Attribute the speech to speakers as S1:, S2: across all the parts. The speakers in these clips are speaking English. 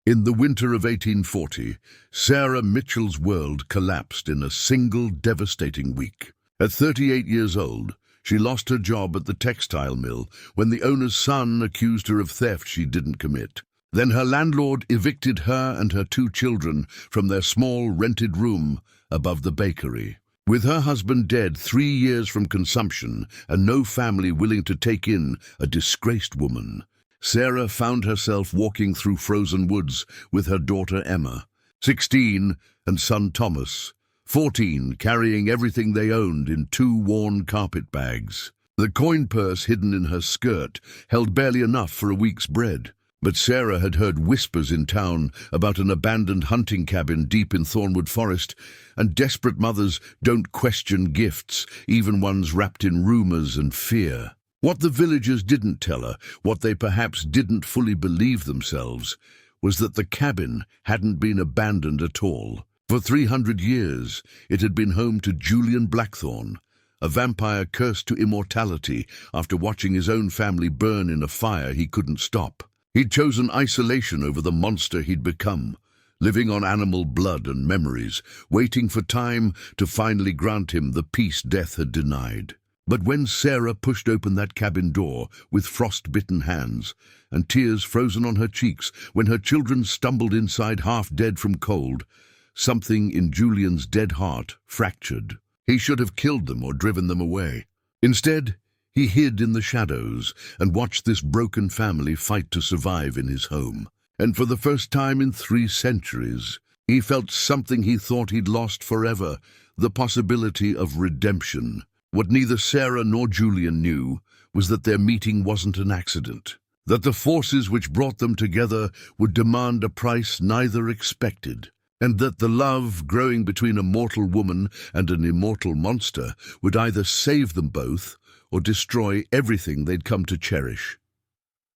S1: In the winter of 1840, Sarah Mitchell's world collapsed in a single devastating week. At 38 years old, she lost her job at the textile mill when the owner's son accused her of theft she didn't commit. Then her landlord evicted her and her 2 children from their small rented room above the bakery. With her husband dead 3 years from consumption and no family willing to take in a disgraced woman, Sarah found herself walking through frozen woods with her daughter Emma, 16, and son Thomas, 14, carrying everything they owned in 2 worn carpet bags. The coin purse hidden in her skirt held barely enough for a week's bread. But Sarah had heard whispers in town about an abandoned hunting cabin deep in Thornwood Forest, and desperate mothers don't question gifts, even ones wrapped in rumors and fear. What the villagers didn't tell her, what they perhaps didn't fully believe themselves, was that the cabin hadn't been abandoned at all. For 300 years, it had been home to Julian Blackthorne, a vampire cursed to immortality after watching his own family burn in a fire he couldn't stop. He'd chosen isolation over the monster he'd become, living on animal blood and memories, waiting for time to finally grant him the peace death had denied. But when Sarah pushed open that cabin door with frost-bitten hands and tears frozen on her cheeks, when her children stumbled inside half dead from cold, something in Julian's dead heart fractured. He should have killed them or driven them away. Instead, he hid in the shadows and watched this broken family fight to survive in his home. And for the first time in 3 centuries, he felt something he thought he'd lost forever, the possibility of redemption. What neither Sarah nor Julian knew was that their meeting wasn't an accident, that the forces which brought them together would demand a price neither expected, and that the love growing between a mortal woman and an immortal monster would either save them both or destroy everything they'd come to cherish.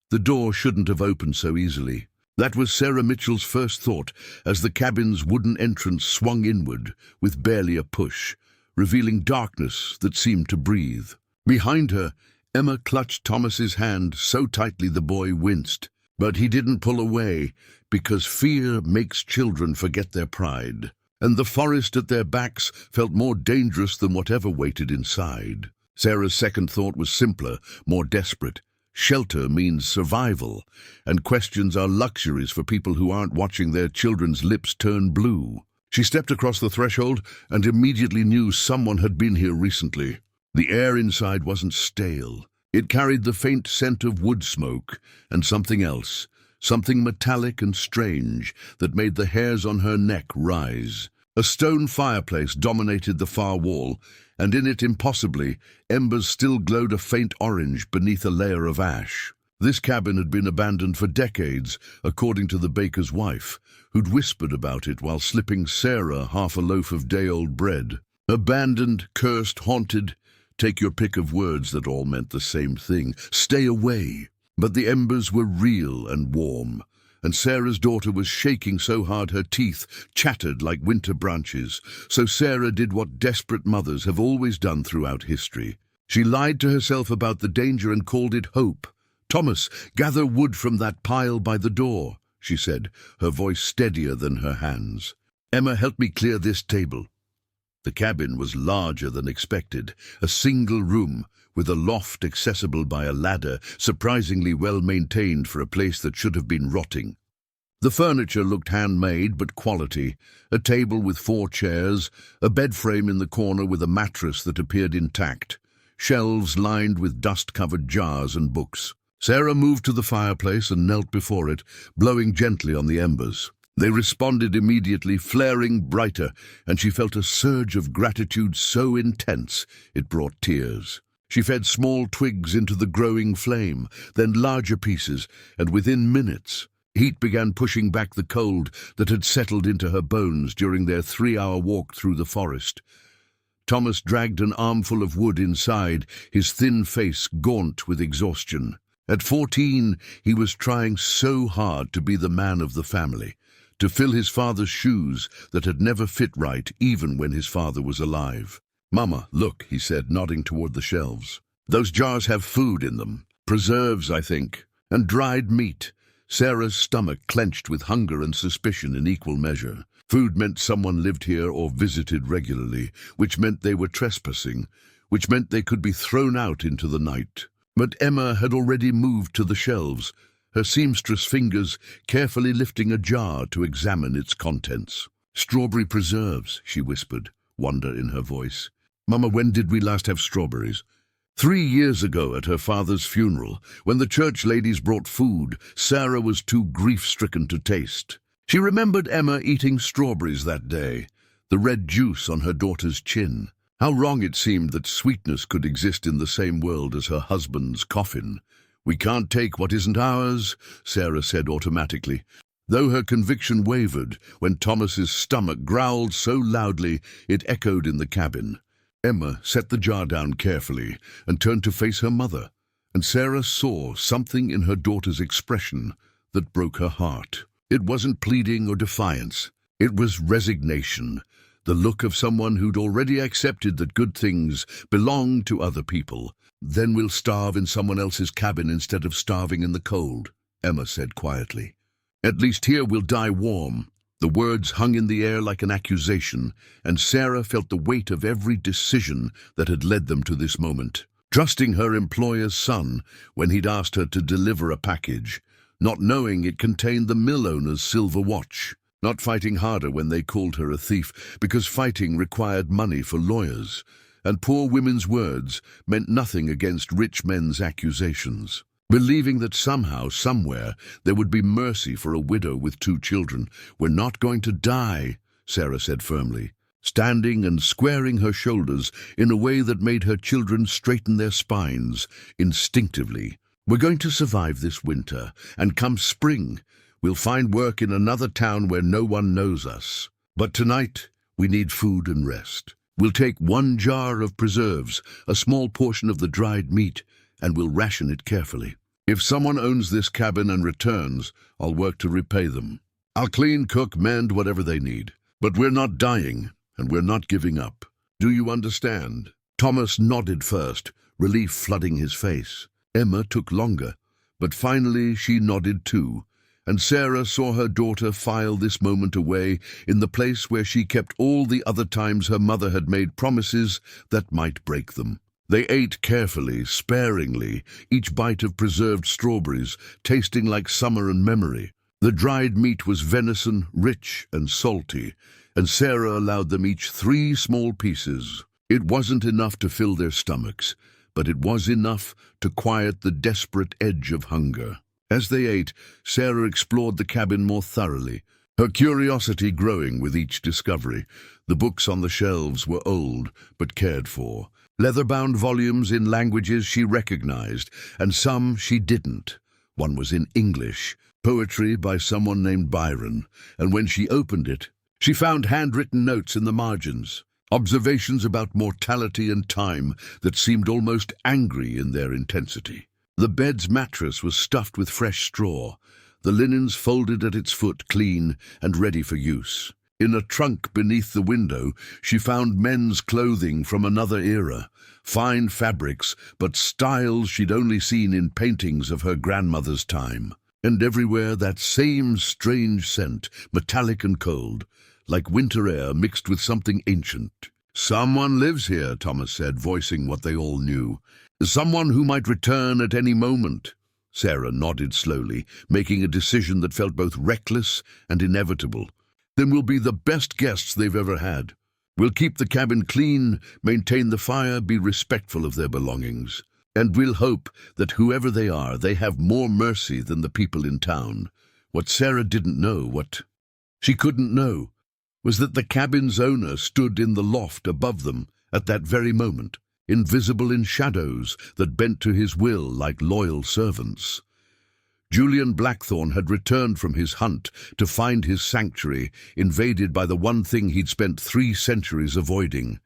S1: The door shouldn't have opened so easily. That was Sarah Mitchell's first thought as the cabin's wooden entrance swung inward with barely a push, revealing darkness that seemed to breathe. Behind her, Emma clutched Thomas's hand so tightly the boy winced. But he didn't pull away, because fear makes children forget their pride, and the forest at their backs felt more dangerous than whatever waited inside. Sarah's second thought was simpler, more desperate. Shelter means survival, and questions are luxuries for people who aren't watching their children's lips turn blue. She stepped across the threshold and immediately knew someone had been here recently. The air inside wasn't stale. It carried the faint scent of wood smoke and something else, something metallic and strange that made the hairs on her neck rise. A stone fireplace dominated the far wall, and in it, impossibly, embers still glowed a faint orange beneath a layer of ash. This cabin had been abandoned for decades, according to the baker's wife, who'd whispered about it while slipping Sarah half a loaf of day-old bread. Abandoned, cursed, haunted. Take your pick of words that all meant the same thing. Stay away. But the embers were real and warm, and Sarah's daughter was shaking so hard her teeth chattered like winter branches. So Sarah did what desperate mothers have always done throughout history. She lied to herself about the danger and called it hope. "Thomas, gather wood from that pile by the door," she said, her voice steadier than her hands. "Emma, help me clear this table." The cabin was larger than expected, a single room with a loft accessible by a ladder, surprisingly well maintained for a place that should have been rotting. The furniture looked handmade but quality, a table with 4 chairs, a bed frame in the corner with a mattress that appeared intact, shelves lined with dust-covered jars and books. Sarah moved to the fireplace and knelt before it, blowing gently on the embers. They responded immediately, flaring brighter, and she felt a surge of gratitude so intense it brought tears. She fed small twigs into the growing flame, then larger pieces, and within minutes, heat began pushing back the cold that had settled into her bones during their 3-hour walk through the forest. Thomas dragged an armful of wood inside, his thin face gaunt with exhaustion. At 14, he was trying so hard to be the man of the family, to fill his father's shoes that had never fit right even when his father was alive. "Mama, look," he said, nodding toward the shelves. "Those jars have food in them. Preserves, I think, and dried meat. Sarah's stomach clenched with hunger and suspicion in equal measure. Food meant someone lived here or visited regularly, which meant they were trespassing, which meant they could be thrown out into the night. But Emma had already moved to the shelves, her seamstress fingers carefully lifting a jar to examine its contents. "Strawberry preserves," she whispered, wonder in her voice. "Mama, when did we last have strawberries?" 3 years ago at her father's funeral, when the church ladies brought food, Sarah was too grief-stricken to taste. She remembered Emma eating strawberries that day, the red juice on her daughter's chin. How wrong it seemed that sweetness could exist in the same world as her husband's coffin. "We can't take what isn't ours," Sarah said automatically, though her conviction wavered when Thomas's stomach growled so loudly it echoed in the cabin. Emma set the jar down carefully and turned to face her mother, and Sarah saw something in her daughter's expression that broke her heart. It wasn't pleading or defiance. It was resignation, the look of someone who'd already accepted that good things belong to other people. "Then we'll starve in someone else's cabin instead of starving in the cold," Emma said quietly. "At least here we'll die warm." The words hung in the air like an accusation, and Sarah felt the weight of every decision that had led them to this moment. Trusting her employer's son when he'd asked her to deliver a package, not knowing it contained the mill owner's silver watch. Not fighting harder when they called her a thief, because fighting required money for lawyers, and poor women's words meant nothing against rich men's accusations. Believing that somehow, somewhere, there would be mercy for a widow with 2 children. "We're not going to die," Sarah said firmly, standing and squaring her shoulders in a way that made her children straighten their spines instinctively. "We're going to survive this winter, and come spring, we'll find work in another town where no one knows us. But tonight, we need food and rest. We'll take 1 jar of preserves, a small portion of the dried meat, and we'll ration it carefully. If someone owns this cabin and returns, I'll work to repay them. I'll clean, cook, mend, whatever they need. But we're not dying, and we're not giving up. Do you understand?" Thomas nodded first, relief flooding his face. Emma took longer, but finally she nodded too, and Sarah saw her daughter file this moment away in the place where she kept all the other times her mother had made promises that might break them. They ate carefully, sparingly, each bite of preserved strawberries, tasting like summer and memory. The dried meat was venison, rich and salty, and Sarah allowed them each 3 small pieces. It wasn't enough to fill their stomachs, but it was enough to quiet the desperate edge of hunger. As they ate, Sarah explored the cabin more thoroughly, her curiosity growing with each discovery. The books on the shelves were old, but cared for. Leather-bound volumes in languages she recognized, and some she didn't. One was in English, poetry by someone named Byron, and when she opened it, she found handwritten notes in the margins, observations about mortality and time that seemed almost angry in their intensity. The bed's mattress was stuffed with fresh straw, the linens folded at its foot clean and ready for use. In a trunk beneath the window, she found men's clothing from another era, fine fabrics, but styles she'd only seen in paintings of her grandmother's time. And everywhere that same strange scent, metallic and cold, like winter air mixed with something ancient. "Someone lives here," Thomas said, voicing what they all knew. "Someone who might return at any moment." Sarah nodded slowly, making a decision that felt both reckless and inevitable. "Then we'll be the best guests they've ever had. We'll keep the cabin clean, maintain the fire, be respectful of their belongings. And we'll hope that whoever they are, they have more mercy than the people in town." What Sarah didn't know, what she couldn't know, was that the cabin's owner stood in the loft above them at that very moment, invisible in shadows that bent to his will like loyal servants. Julian Blackthorne had returned from his hunt to find his sanctuary invaded by the one thing he'd spent 3 centuries avoiding: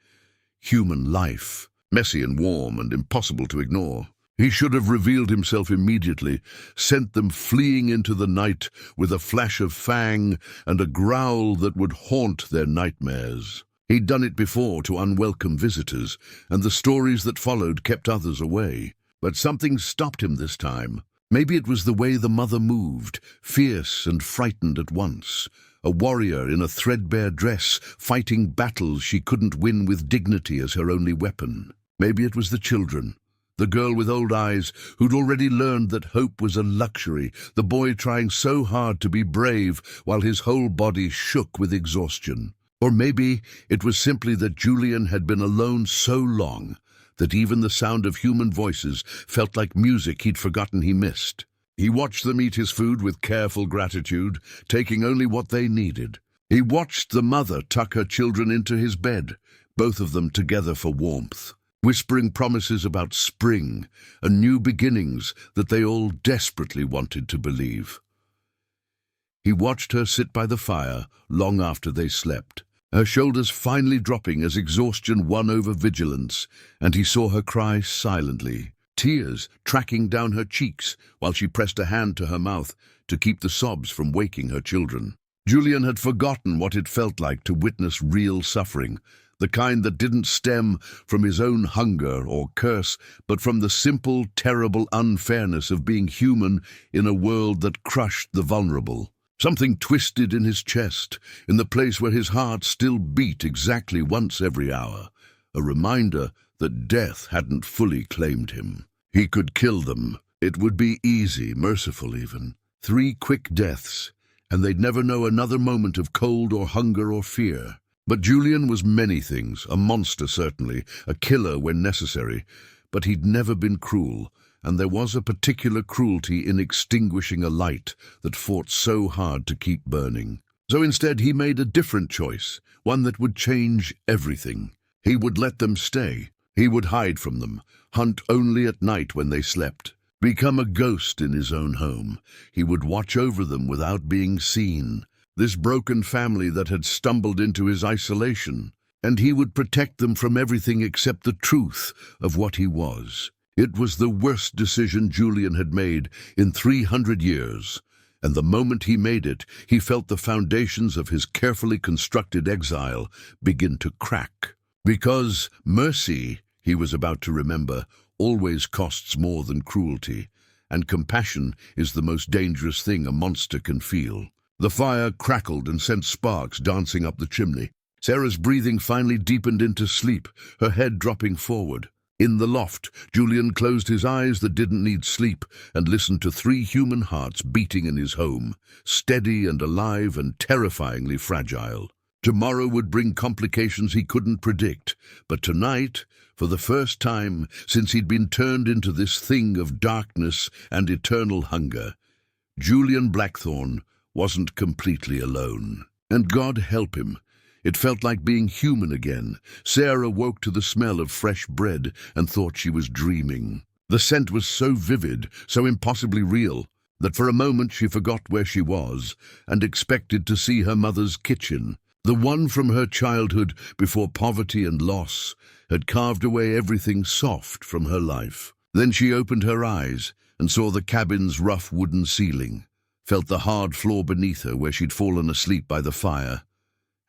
S1: human life, messy and warm and impossible to ignore. He should have revealed himself immediately, sent them fleeing into the night with a flash of fang and a growl that would haunt their nightmares. He'd done it before to unwelcome visitors, and the stories that followed kept others away. But something stopped him this time. Maybe it was the way the mother moved, fierce and frightened at once, a warrior in a threadbare dress, fighting battles she couldn't win with dignity as her only weapon. Maybe it was the children. The girl with old eyes who'd already learned that hope was a luxury, the boy trying so hard to be brave while his whole body shook with exhaustion. Or maybe it was simply that Julian had been alone so long that even the sound of human voices felt like music he'd forgotten he missed. He watched them eat his food with careful gratitude, taking only what they needed. He watched the mother tuck her children into his bed, both of them together for warmth, whispering promises about spring and new beginnings that they all desperately wanted to believe. He watched her sit by the fire long after they slept, her shoulders finally dropping as exhaustion won over vigilance, and he saw her cry silently, tears tracking down her cheeks while she pressed a hand to her mouth to keep the sobs from waking her children. Julian had forgotten what it felt like to witness real suffering, the kind that didn't stem from his own hunger or curse, but from the simple, terrible unfairness of being human in a world that crushed the vulnerable. Something twisted in his chest, in the place where his heart still beat exactly once every hour, a reminder that death hadn't fully claimed him. He could kill them. It would be easy, merciful even. 3 quick deaths, and they'd never know another moment of cold or hunger or fear. But Julian was many things, a monster certainly, a killer when necessary, but he'd never been cruel, and there was a particular cruelty in extinguishing a light that fought so hard to keep burning. So instead he made a different choice, one that would change everything. He would let them stay. He would hide from them, hunt only at night when they slept, become a ghost in his own home. He would watch over them without being seen, this broken family that had stumbled into his isolation, and he would protect them from everything except the truth of what he was. It was the worst decision Julian had made in 300 years, and the moment he made it, he felt the foundations of his carefully constructed exile begin to crack. Because mercy, he was about to remember, always costs more than cruelty, and compassion is the most dangerous thing a monster can feel. The fire crackled and sent sparks dancing up the chimney. Sarah's breathing finally deepened into sleep, her head dropping forward. In the loft, Julian closed his eyes that didn't need sleep and listened to 3 human hearts beating in his home, steady and alive and terrifyingly fragile. Tomorrow would bring complications he couldn't predict, but tonight, for the first time since he'd been turned into this thing of darkness and eternal hunger, Julian Blackthorne wasn't completely alone. And God help him. It felt like being human again. Sarah woke to the smell of fresh bread and thought she was dreaming. The scent was so vivid, so impossibly real, that for a moment she forgot where she was and expected to see her mother's kitchen, the one from her childhood before poverty and loss had carved away everything soft from her life. Then she opened her eyes and saw the cabin's rough wooden ceiling, felt the hard floor beneath her where she'd fallen asleep by the fire,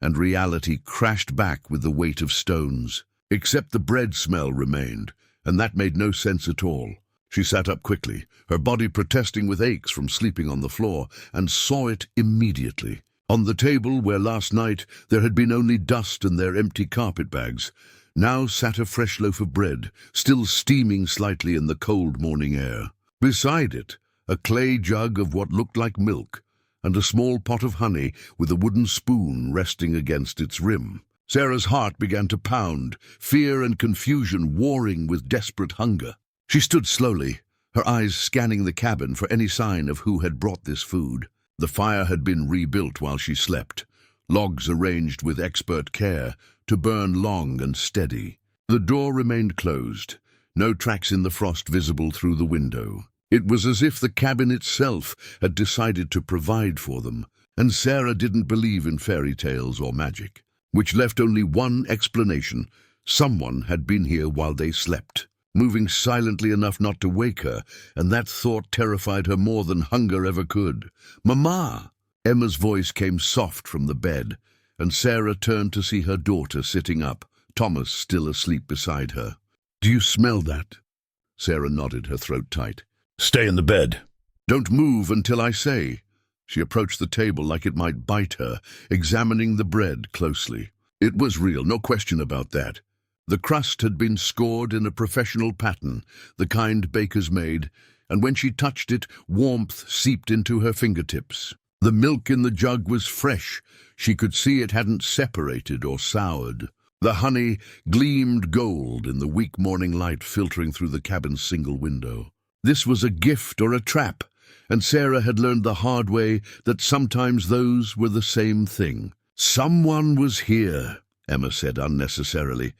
S1: and reality crashed back with the weight of stones. Except the bread smell remained, and that made no sense at all. She sat up quickly, her body protesting with aches from sleeping on the floor, and saw it immediately. On the table where last night there had been only dust and their empty carpet bags, now sat a fresh loaf of bread, still steaming slightly in the cold morning air. Beside it, a clay jug of what looked like milk, and a small pot of honey with a wooden spoon resting against its rim. Sarah's heart began to pound, fear and confusion warring with desperate hunger. She stood slowly, her eyes scanning the cabin for any sign of who had brought this food. The fire had been rebuilt while she slept, logs arranged with expert care to burn long and steady. The door remained closed, no tracks in the frost visible through the window. It was as if the cabin itself had decided to provide for them, and Sarah didn't believe in fairy tales or magic, which left only one explanation. Someone had been here while they slept, moving silently enough not to wake her, and that thought terrified her more than hunger ever could. "Mama!" Emma's voice came soft from the bed, and Sarah turned to see her daughter sitting up, Thomas still asleep beside her. "Do you smell that?" Sarah nodded, her throat tight. "Stay in the bed," Don't move until I say." She approached the table like it might bite her, examining the bread closely. It was real, no question about that. The crust had been scored in a professional pattern, the kind bakers made, and when she touched it, warmth seeped into her fingertips. The milk in the jug was fresh. She could see it hadn't separated or soured. The honey gleamed gold in the weak morning light filtering through the cabin's single window. This was a gift or a trap, and Sarah had learned the hard way that sometimes those were the same thing. "Someone was here," Emma said unnecessarily,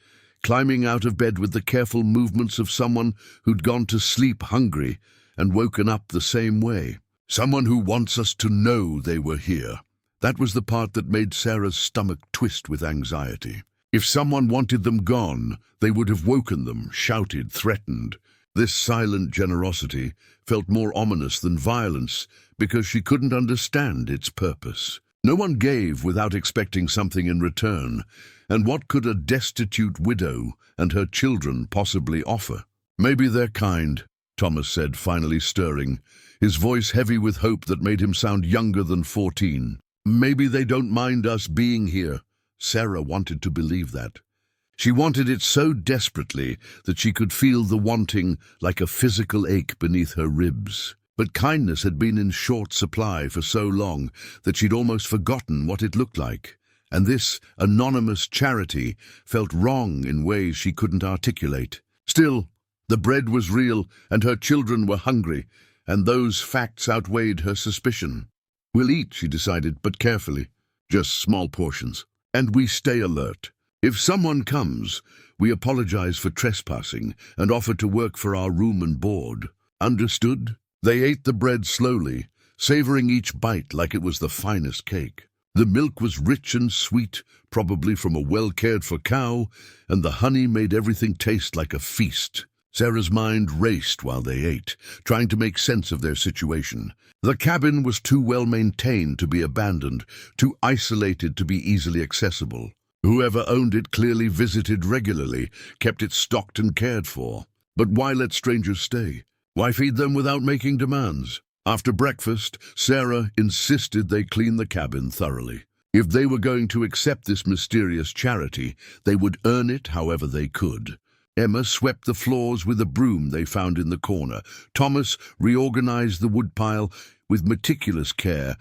S1: climbing out of bed with the careful movements of someone who'd gone to sleep hungry and woken up the same way. "Someone who wants us to know they were here." That was the part that made Sarah's stomach twist with anxiety. If someone wanted them gone, they would have woken them, shouted, threatened. This silent generosity felt more ominous than violence because she couldn't understand its purpose. No one gave without expecting something in return, and what could a destitute widow and her children possibly offer? "Maybe they're kind," Thomas said, finally stirring, his voice heavy with hope that made him sound younger than 14. "Maybe they don't mind us being here." Sarah wanted to believe that. She wanted it so desperately that she could feel the wanting like a physical ache beneath her ribs. But kindness had been in short supply for so long that she'd almost forgotten what it looked like. And this anonymous charity felt wrong in ways she couldn't articulate. Still, the bread was real and her children were hungry, and those facts outweighed her suspicion. "We'll eat," she decided, "but carefully. Just small portions. And we stay alert. If someone comes, we apologize for trespassing and offer to work for our room and board. Understood?" They ate the bread slowly, savoring each bite like it was the finest cake. The milk was rich and sweet, probably from a well-cared-for cow, and the honey made everything taste like a feast. Sarah's mind raced while they ate, trying to make sense of their situation. The cabin was too well maintained to be abandoned, too isolated to be easily accessible. Whoever owned it clearly visited regularly, kept it stocked and cared for. But why let strangers stay? Why feed them without making demands? After breakfast, Sarah insisted they clean the cabin thoroughly. If they were going to accept this mysterious charity, they would earn it however they could. Emma swept the floors with a broom they found in the corner. Thomas reorganized the woodpile with meticulous care,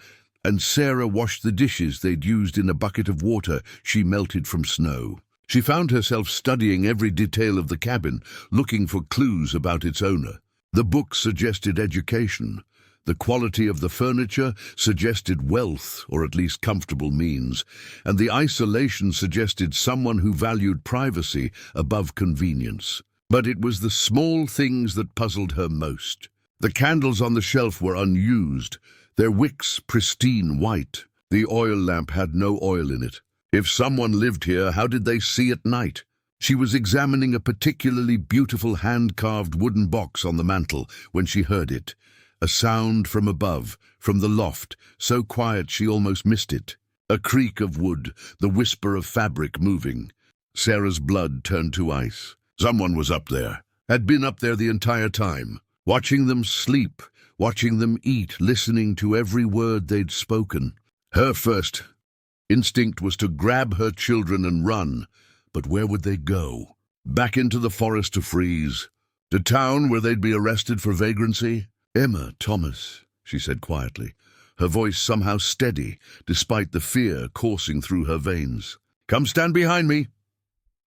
S1: and Sarah washed the dishes they'd used in a bucket of water she melted from snow. She found herself studying every detail of the cabin, looking for clues about its owner. The books suggested education. The quality of the furniture suggested wealth, or at least comfortable means, and the isolation suggested someone who valued privacy above convenience. But it was the small things that puzzled her most. The candles on the shelf were unused, their wicks pristine white. The oil lamp had no oil in it. If someone lived here, how did they see at night? She was examining a particularly beautiful hand-carved wooden box on the mantel when she heard it. A sound from above, from the loft, so quiet she almost missed it. A creak of wood, the whisper of fabric moving. Sarah's blood turned to ice. Someone was up there, had been up there the entire time, watching them sleep, watching them eat, listening to every word they'd spoken. Her first instinct was to grab her children and run, but where would they go? Back into the forest to freeze? To town where they'd be arrested for vagrancy? "Emma, Thomas," she said quietly, her voice somehow steady, despite the fear coursing through her veins. "Come stand behind me."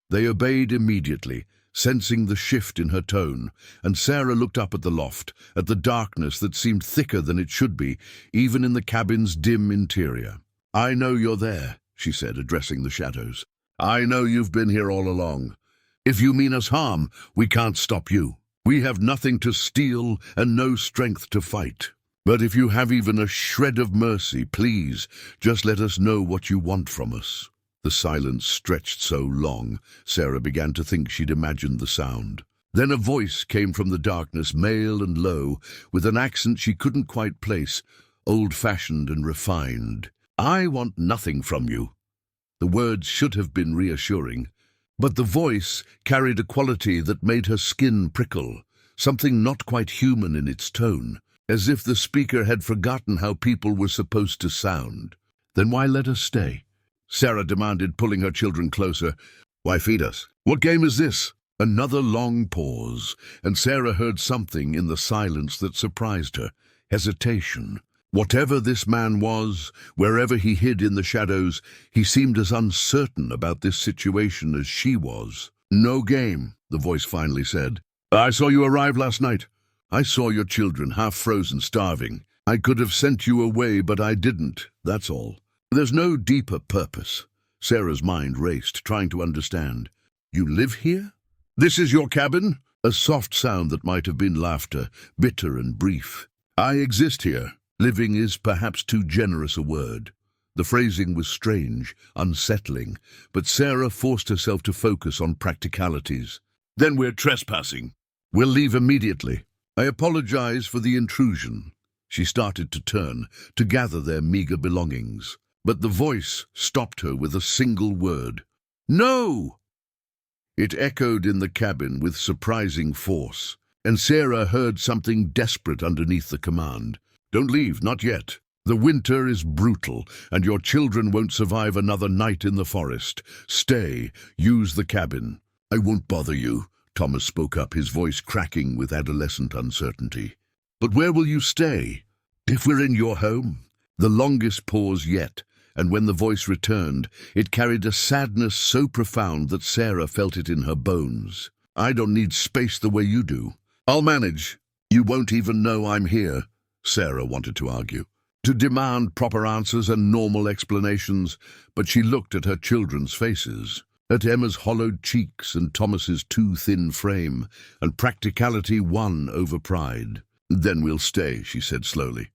S1: They obeyed immediately, sensing the shift in her tone, and Sarah looked up at the loft, at the darkness that seemed thicker than it should be, even in the cabin's dim interior. "I know you're there," she said, addressing the shadows. "I know you've been here all along. If you mean us harm, we can't stop you. We have nothing to steal and no strength to fight. But if you have even a shred of mercy, please, just let us know what you want from us." The silence stretched so long, Sarah began to think she'd imagined the sound. Then a voice came from the darkness, male and low, with an accent she couldn't quite place, old-fashioned and refined. "I want nothing from you." The words should have been reassuring, but the voice carried a quality that made her skin prickle, something not quite human in its tone. as if the speaker had forgotten how people were supposed to sound. "Then why let us stay?" Sarah demanded, pulling her children closer. "Why feed us? What game is this?" Another long pause, and Sarah heard something in the silence that surprised her. Hesitation. Whatever this man was, wherever he hid in the shadows, he seemed as uncertain about this situation as she was. "No game," the voice finally said. "I saw you arrive last night. I saw your children, half frozen, starving. I could have sent you away, but I didn't, that's all. There's no deeper purpose." Sarah's mind raced, trying to understand. "You live here? This is your cabin?" A soft sound that might have been laughter, bitter and brief. "I exist here. Living is perhaps too generous a word." The phrasing was strange, unsettling, but Sarah forced herself to focus on practicalities. "Then we're trespassing. We'll leave immediately. I apologize for the intrusion." She started to turn, to gather their meager belongings, but the voice stopped her with a single word. "No!" It echoed in the cabin with surprising force, and Sarah heard something desperate underneath the command. "Don't leave, not yet. The winter is brutal, and your children won't survive another night in the forest. Stay, use the cabin." "I won't bother you," Thomas spoke up, his voice cracking with adolescent uncertainty. "But where will you stay? If we're in your home?" The longest pause yet, and when the voice returned, it carried a sadness so profound that Sarah felt it in her bones. "I don't need space the way you do. I'll manage. You won't even know I'm here," Sarah wanted to argue, to demand proper answers and normal explanations, but she looked at her children's faces, at Emma's hollowed cheeks and Thomas's too thin frame, and practicality won over pride. "Then we'll stay," she said slowly.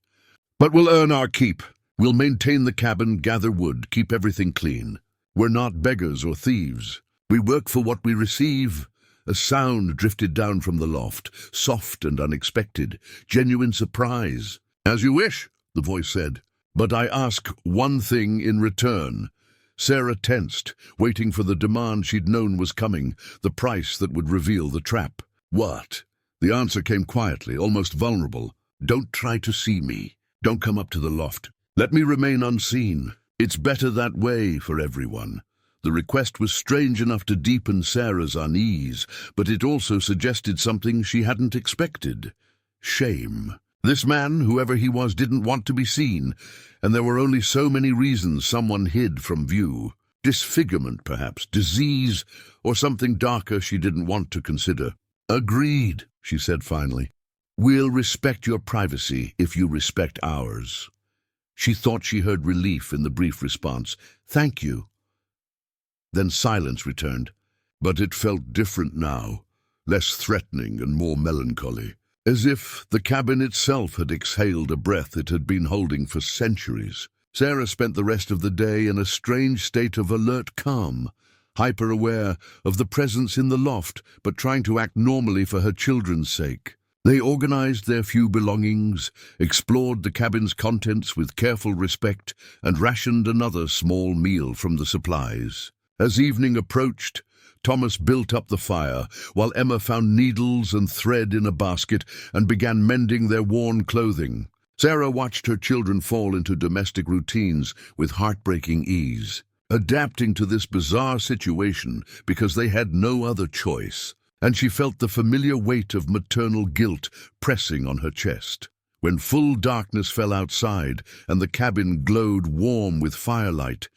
S1: "But we'll earn our keep. We'll maintain the cabin, gather wood, keep everything clean. We're not beggars or thieves. We work for what we receive." A sound drifted down from the loft, soft and unexpected, genuine surprise. "As you wish," the voice said. "But I ask one thing in return." Sarah tensed, waiting for the demand she'd known was coming, the price that would reveal the trap. "What?" The answer came quietly, almost vulnerable. "Don't try to see me. Don't come up to the loft. Let me remain unseen. It's better that way for everyone." The request was strange enough to deepen Sarah's unease, but it also suggested something she hadn't expected. Shame. This man, whoever he was, didn't want to be seen, and there were only so many reasons someone hid from view. Disfigurement, perhaps, disease, or something darker she didn't want to consider. "Agreed," she said finally. "We'll respect your privacy if you respect ours." She thought she heard relief in the brief response. "Thank you." Then silence returned, but it felt different now, less threatening and more melancholy, as if the cabin itself had exhaled a breath it had been holding for centuries. Sarah spent the rest of the day in a strange state of alert calm, hyper-aware of the presence in the loft, but trying to act normally for her children's sake. They organized their few belongings, explored the cabin's contents with careful respect, and rationed another small meal from the supplies. As evening approached, Thomas built up the fire, while Emma found needles and thread in a basket and began mending their worn clothing. Sarah watched her children fall into domestic routines with heartbreaking ease, adapting to this bizarre situation because they had no other choice, and she felt the familiar weight of maternal guilt pressing on her chest. When full darkness fell outside and the cabin glowed warm with firelight,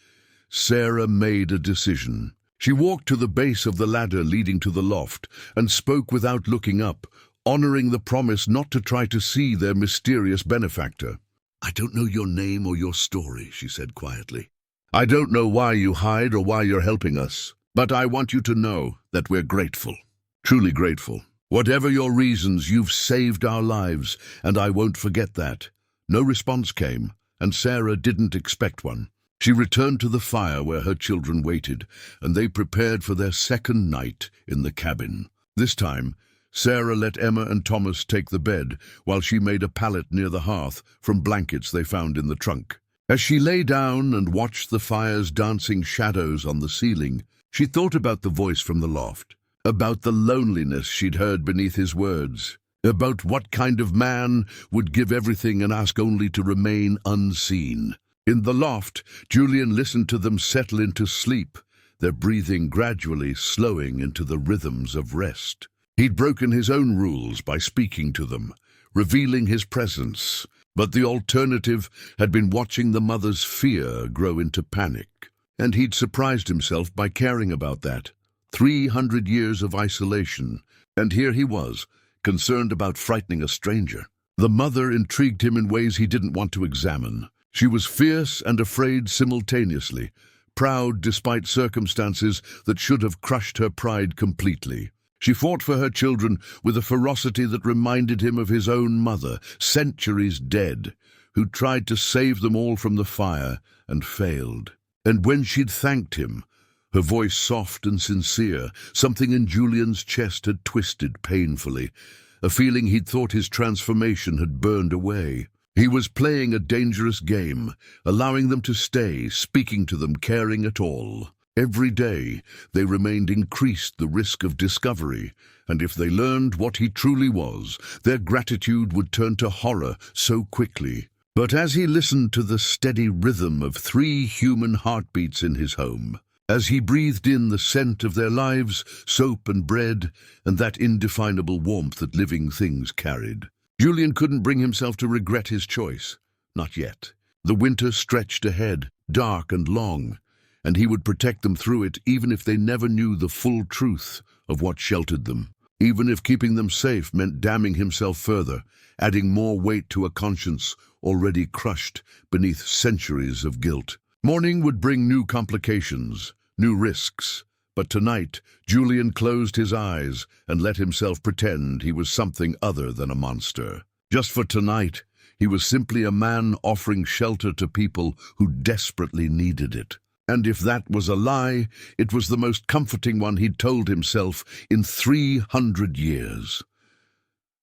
S1: Sarah made a decision. She walked to the base of the ladder leading to the loft and spoke without looking up, honoring the promise not to try to see their mysterious benefactor. "I don't know your name or your story," she said quietly. "I don't know why you hide or why you're helping us, but I want you to know that we're grateful, truly grateful. Whatever your reasons, you've saved our lives, and I won't forget that." No response came, and Sarah didn't expect one. She returned to the fire where her children waited, and they prepared for their second night in the cabin. This time, Sarah let Emma and Thomas take the bed, while she made a pallet near the hearth from blankets they found in the trunk. As she lay down and watched the fire's dancing shadows on the ceiling, she thought about the voice from the loft, about the loneliness she'd heard beneath his words. about what kind of man would give everything and ask only to remain unseen. In the loft, Julian listened to them settle into sleep, their breathing gradually slowing into the rhythms of rest. He'd broken his own rules by speaking to them, revealing his presence, but the alternative had been watching the mother's fear grow into panic. And he'd surprised himself by caring about that. 300 years of isolation, and here he was, concerned about frightening a stranger. The mother intrigued him in ways he didn't want to examine. She was fierce and afraid simultaneously, proud despite circumstances that should have crushed her pride completely. She fought for her children with a ferocity that reminded him of his own mother, centuries dead, who tried to save them all from the fire and failed. And when she'd thanked him, her voice soft and sincere, something in Julian's chest had twisted painfully, a feeling he'd thought his transformation had burned away. He was playing a dangerous game, allowing them to stay, speaking to them, caring at all. Every day they increased the risk of discovery, and if they learned what he truly was, their gratitude would turn to horror so quickly. But as he listened to the steady rhythm of 3 human heartbeats in his home, as he breathed in the scent of their lives, soap and bread, and that indefinable warmth that living things carried, Julian couldn't bring himself to regret his choice. Not yet. The winter stretched ahead, dark and long, and he would protect them through it even if they never knew the full truth of what sheltered them. Even if keeping them safe meant damning himself further, adding more weight to a conscience already crushed beneath centuries of guilt. Morning would bring new complications, new risks, but tonight Julian closed his eyes and let himself pretend he was something other than a monster. Just for tonight, he was simply a man offering shelter to people who desperately needed it. And if that was a lie, it was the most comforting one he'd told himself in 300 years.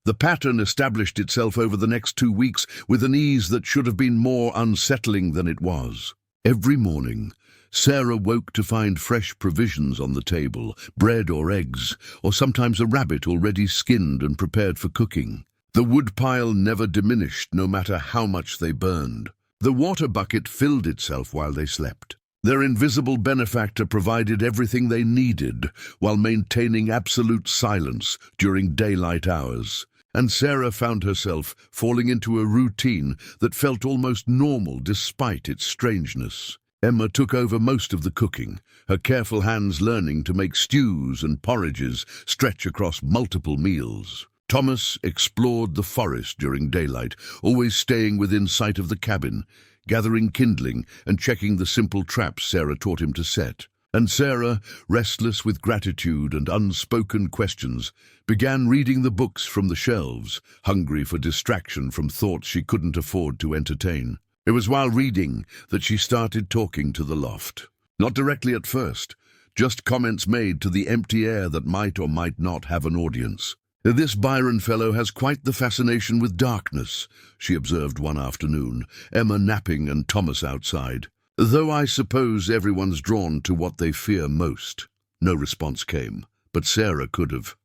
S1: The pattern established itself over the next 2 weeks with an ease that should have been more unsettling than it was. Every morning, Sarah woke to find fresh provisions on the table, bread or eggs, or sometimes a rabbit already skinned and prepared for cooking. The woodpile never diminished, no matter how much they burned. The water bucket filled itself while they slept. Their invisible benefactor provided everything they needed while maintaining absolute silence during daylight hours. And Sarah found herself falling into a routine that felt almost normal despite its strangeness. Emma took over most of the cooking, her careful hands learning to make stews and porridges stretch across multiple meals. Thomas explored the forest during daylight, always staying within sight of the cabin, gathering kindling and checking the simple traps Sarah taught him to set. And Sarah, restless with gratitude and unspoken questions, began reading the books from the shelves, hungry for distraction from thoughts she couldn't afford to entertain. It was while reading that she started talking to the loft. Not directly at first, just comments made to the empty air that might or might not have an audience. "This Byron fellow has quite the fascination with darkness," she observed one afternoon, Emma napping and Thomas outside. "Though I suppose everyone's drawn to what they fear most." No response came, but Sarah could have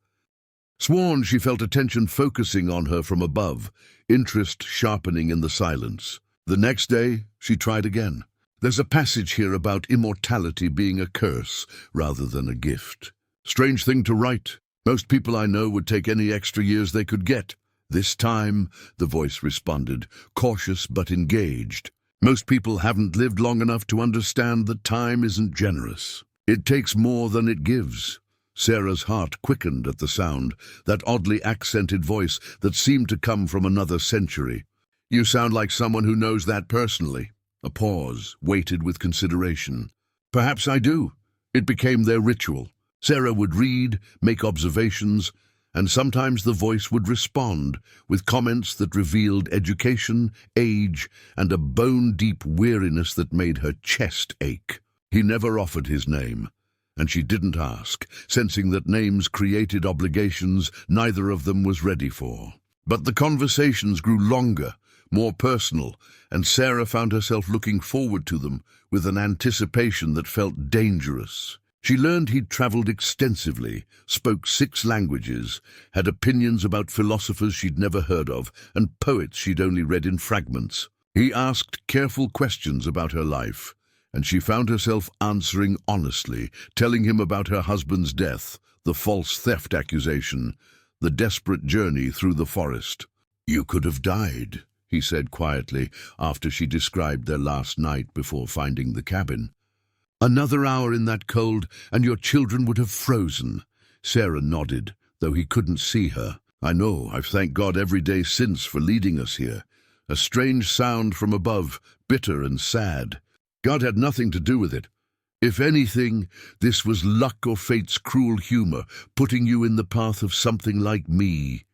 S1: sworn she felt attention focusing on her from above, interest sharpening in the silence. The next day, she tried again. "There's a passage here about immortality being a curse rather than a gift. Strange thing to write. Most people I know would take any extra years they could get." "This time," the voice responded, cautious but engaged. "Most people haven't lived long enough to understand that time isn't generous. It takes more than it gives." Sarah's heart quickened at the sound, that oddly accented voice that seemed to come from another century. "You sound like someone who knows that personally." A pause, weighted with consideration. "Perhaps I do." It became their ritual. Sarah would read, make observations, and sometimes the voice would respond with comments that revealed education, age, and a bone-deep weariness that made her chest ache. He never offered his name, and she didn't ask, sensing that names created obligations neither of them was ready for. But the conversations grew longer, more personal, and Sarah found herself looking forward to them with an anticipation that felt dangerous. She learned he'd traveled extensively, spoke 6 languages, had opinions about philosophers she'd never heard of, and poets she'd only read in fragments. He asked careful questions about her life, and she found herself answering honestly, telling him about her husband's death, the false theft accusation, the desperate journey through the forest. "You could have died," he said quietly, after she described their last night before finding the cabin. "Another hour in that cold, and your children would have frozen." Sarah nodded, though he couldn't see her. "I know, I've thanked God every day since for leading us here." A strange sound from above, bitter and sad. God had nothing to do with it. If anything, this was luck or fate's cruel humor, putting you in the path of something like me.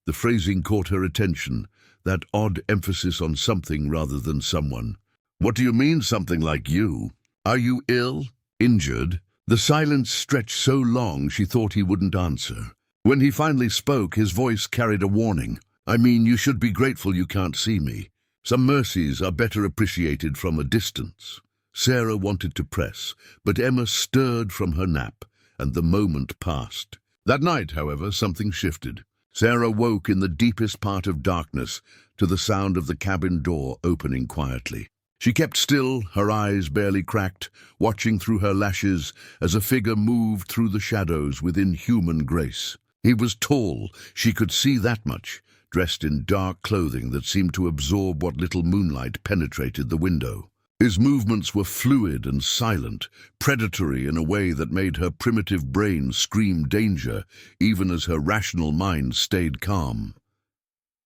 S1: The phrasing caught her attention, that odd emphasis on something rather than someone. "What do you mean, something like you? Are you ill? Injured?" The silence stretched so long she thought he wouldn't answer. When he finally spoke, his voice carried a warning. "I mean, you should be grateful you can't see me. Some mercies are better appreciated from a distance." Sarah wanted to press, but Emma stirred from her nap, and the moment passed. That night, however, something shifted. Sarah woke in the deepest part of darkness to the sound of the cabin door opening quietly. She kept still, her eyes barely cracked, watching through her lashes as a figure moved through the shadows with inhuman grace. He was tall, she could see that much, dressed in dark clothing that seemed to absorb what little moonlight penetrated the window. His movements were fluid and silent, predatory in a way that made her primitive brain scream danger, even as her rational mind stayed calm.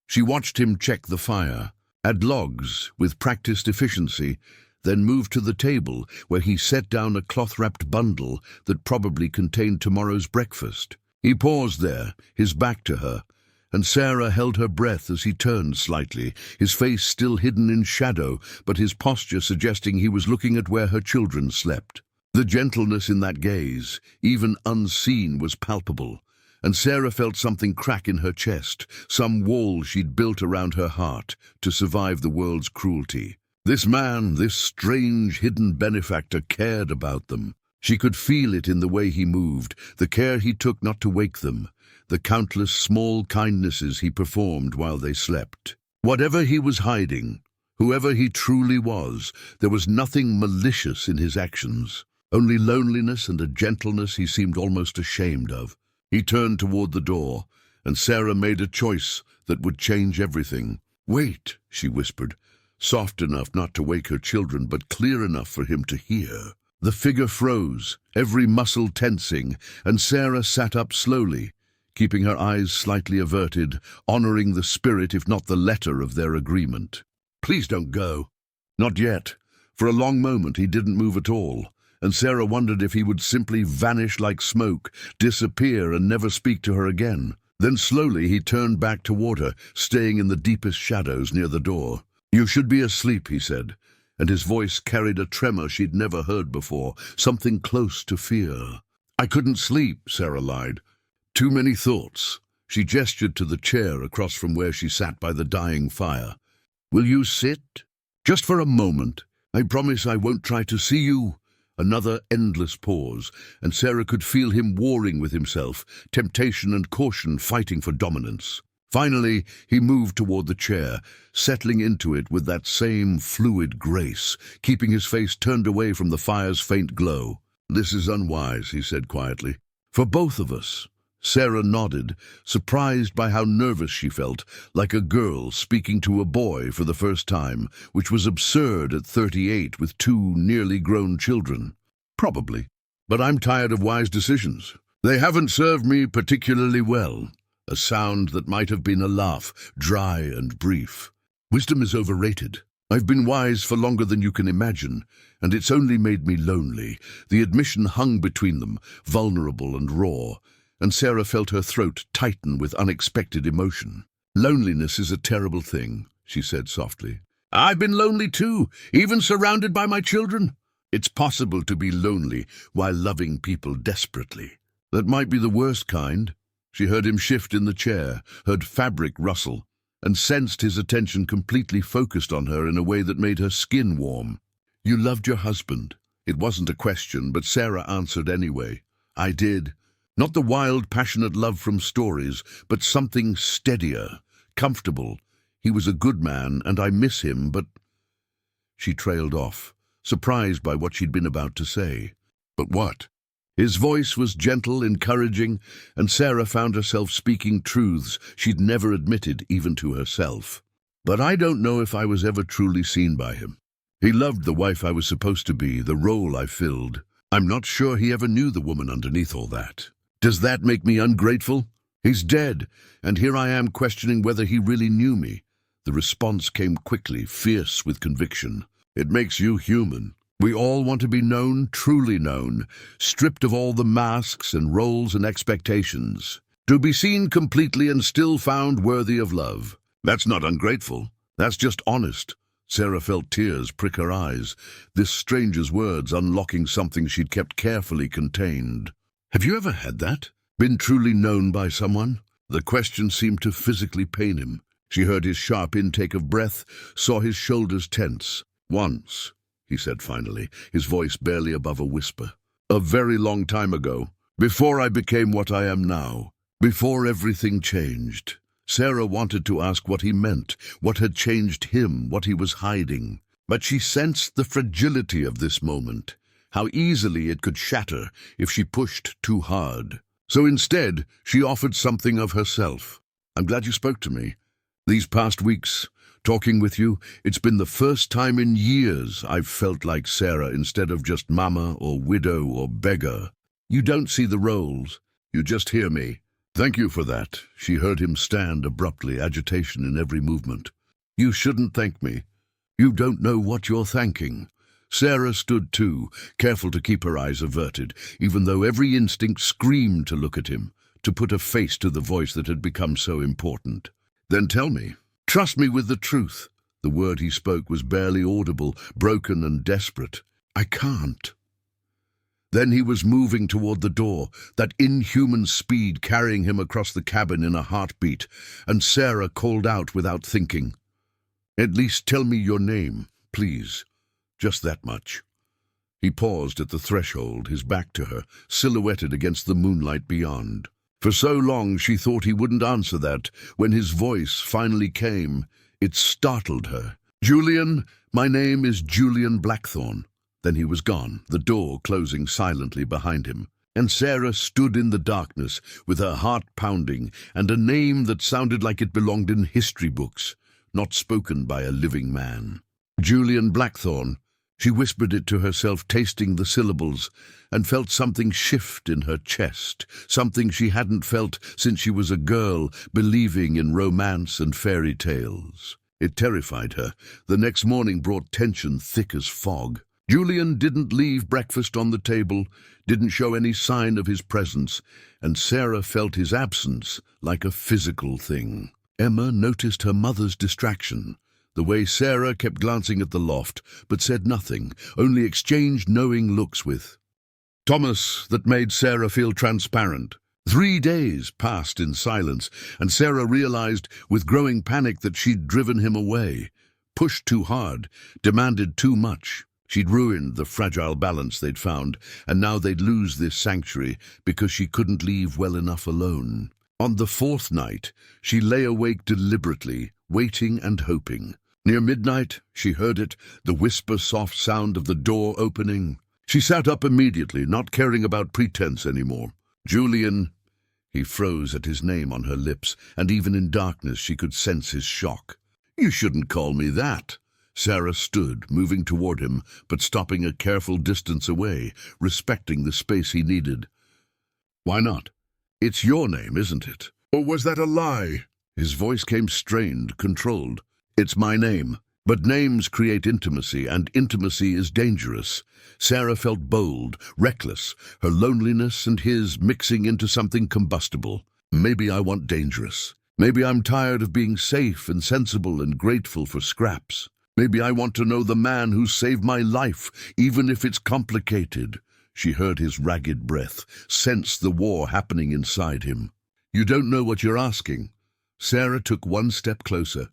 S1: She watched him check the fire, add logs with practiced efficiency, then moved to the table where he set down a cloth-wrapped bundle that probably contained tomorrow's breakfast. He paused there, his back to her, and Sarah held her breath as he turned slightly, his face still hidden in shadow, but his posture suggesting he was looking at where her children slept. The gentleness in that gaze, even unseen, was palpable, and Sarah felt something crack in her chest, some wall she'd built around her heart to survive the world's cruelty. This man, this strange hidden benefactor, cared about them. She could feel it in the way he moved, the care he took not to wake them, the countless small kindnesses he performed while they slept. Whatever he was hiding, whoever he truly was, there was nothing malicious in his actions, only loneliness and a gentleness he seemed almost ashamed of. He turned toward the door, and Sarah made a choice that would change everything. "Wait," she whispered, soft enough not to wake her children, but clear enough for him to hear. The figure froze, every muscle tensing, and Sarah sat up slowly, keeping her eyes slightly averted, honoring the spirit if not the letter of their agreement. "Please don't go." Not yet. For a long moment he didn't move at all, and Sarah wondered if he would simply vanish like smoke, disappear and never speak to her again. Then slowly he turned back toward her, staying in the deepest shadows near the door. "You should be asleep," he said, and his voice carried a tremor she'd never heard before, something close to fear. "I couldn't sleep," Sarah lied. "Too many thoughts." She gestured to the chair across from where she sat by the dying fire. "Will you sit? Just for a moment. I promise I won't try to see you." Another endless pause, and Sarah could feel him warring with himself, temptation and caution fighting for dominance. Finally, he moved toward the chair, settling into it with that same fluid grace, keeping his face turned away from the fire's faint glow. "This is unwise," he said quietly. "For both of us." Sarah nodded, surprised by how nervous she felt, like a girl speaking to a boy for the first time, which was absurd at 38 with 2 nearly grown children. "Probably. But I'm tired of wise decisions. They haven't served me particularly well." A sound that might have been a laugh, dry and brief. "Wisdom is overrated. I've been wise for longer than you can imagine, and it's only made me lonely." The admission hung between them, vulnerable and raw, and Sarah felt her throat tighten with unexpected emotion. "Loneliness is a terrible thing," she said softly. "I've been lonely too, even surrounded by my children." "It's possible to be lonely while loving people desperately." "That might be the worst kind." She heard him shift in the chair, heard fabric rustle, and sensed his attention completely focused on her in a way that made her skin warm. "You loved your husband. It wasn't a question, but Sarah answered anyway. I did. Not the wild, passionate love from stories, but something steadier, comfortable. He was a good man, and I miss him, but... She trailed off, surprised by what she'd been about to say. But what? His voice was gentle, encouraging, and Sarah found herself speaking truths she'd never admitted even to herself. But I don't know if I was ever truly seen by him. He loved the wife I was supposed to be, the role I filled. I'm not sure he ever knew the woman underneath all that. Does that make me ungrateful? He's dead, and here I am questioning whether he really knew me. The response came quickly, fierce with conviction. It makes you human. We all want to be known, truly known, stripped of all the masks and roles and expectations. To be seen completely and still found worthy of love. That's not ungrateful. That's just honest. Sarah felt tears prick her eyes, this stranger's words unlocking something she'd kept carefully contained. Have you ever had that? Been truly known by someone? The question seemed to physically pain him. She heard his sharp intake of breath, saw his shoulders tense. Once, he said finally, his voice barely above a whisper. A very long time ago, before I became what I am now, before everything changed. Sarah wanted to ask what he meant, what had changed him, what he was hiding. But she sensed the fragility of this moment, how easily it could shatter if she pushed too hard. So instead, she offered something of herself. I'm glad you spoke to me. These past weeks, talking with you, it's been the first time in years I've felt like Sarah instead of just mama or widow or beggar. You don't see the roles, you just hear me. Thank you for that. She heard him stand abruptly, agitation in every movement. You shouldn't thank me. You don't know what you're thanking. Sarah stood too, careful to keep her eyes averted, even though every instinct screamed to look at him, to put a face to the voice that had become so important. Then tell me. Trust me with the truth. The word he spoke was barely audible, broken and desperate. I can't. Then he was moving toward the door, that inhuman speed carrying him across the cabin in a heartbeat, and Sarah called out without thinking. At least tell me your name, please. Just that much. He paused at the threshold, his back to her, silhouetted against the moonlight beyond. For so long she thought he wouldn't answer that. When his voice finally came, it startled her. Julian, my name is Julian Blackthorne. Then he was gone, the door closing silently behind him. And Sarah stood in the darkness, with her heart pounding, and a name that sounded like it belonged in history books, not spoken by a living man. Julian Blackthorne. She whispered it to herself, tasting the syllables, and felt something shift in her chest, something she hadn't felt since she was a girl, believing in romance and fairy tales. It terrified her. The next morning brought tension thick as fog. Julian didn't leave breakfast on the table, didn't show any sign of his presence, and Sarah felt his absence like a physical thing. Emma noticed her mother's distraction, the way Sarah kept glancing at the loft, but said nothing, only exchanged knowing looks with Thomas that made Sarah feel transparent. 3 days passed in silence, and Sarah realized with growing panic that she'd driven him away, pushed too hard, demanded too much. She'd ruined the fragile balance they'd found, and now they'd lose this sanctuary because she couldn't leave well enough alone. On the 4th night, she lay awake deliberately, waiting and hoping. Near midnight, she heard it, the whisper-soft sound of the door opening. She sat up immediately, not caring about pretense anymore. Julian. He froze at his name on her lips, and even in darkness she could sense his shock. You shouldn't call me that. Sarah stood, moving toward him, but stopping a careful distance away, respecting the space he needed. Why not? It's your name, isn't it? Or was that a lie? His voice came strained, controlled. It's my name. But names create intimacy, and intimacy is dangerous. Sarah felt bold, reckless, her loneliness and his mixing into something combustible. Maybe I want dangerous. Maybe I'm tired of being safe and sensible and grateful for scraps. Maybe I want to know the man who saved my life, even if it's complicated. She heard his ragged breath, sensed the war happening inside him. You don't know what you're asking. Sarah took one step closer,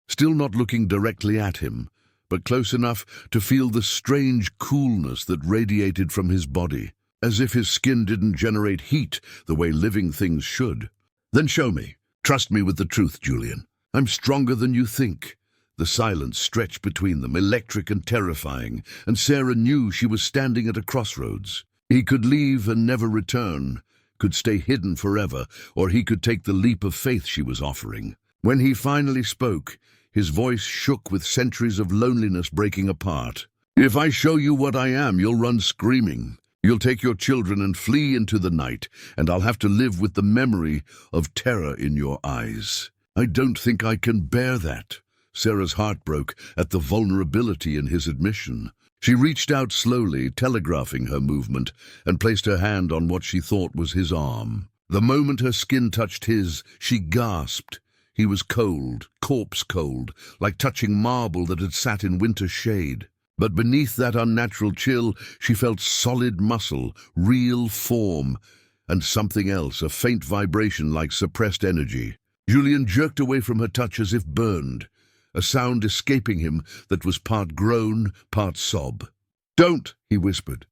S1: still not looking directly at him, but close enough to feel the strange coolness that radiated from his body, as if his skin didn't generate heat the way living things should. "Then show me. Trust me with the truth, Julian. I'm stronger than you think." The silence stretched between them, electric and terrifying, and Sarah knew she was standing at a crossroads. He could leave and never return, could stay hidden forever, or he could take the leap of faith she was offering. When he finally spoke, his voice shook with centuries of loneliness breaking apart. "If I show you what I am, you'll run screaming. You'll take your children and flee into the night, and I'll have to live with the memory of terror in your eyes. I don't think I can bear that." Sarah's heart broke at the vulnerability in his admission. She reached out slowly, telegraphing her movement, and placed her hand on what she thought was his arm. The moment her skin touched his, she gasped. He was cold, corpse cold, like touching marble that had sat in winter shade. But beneath that unnatural chill, she felt solid muscle, real form, and something else, a faint vibration like suppressed energy. Julian jerked away from her touch as if burned, a sound escaping him that was part groan, part sob. "Don't," he whispered.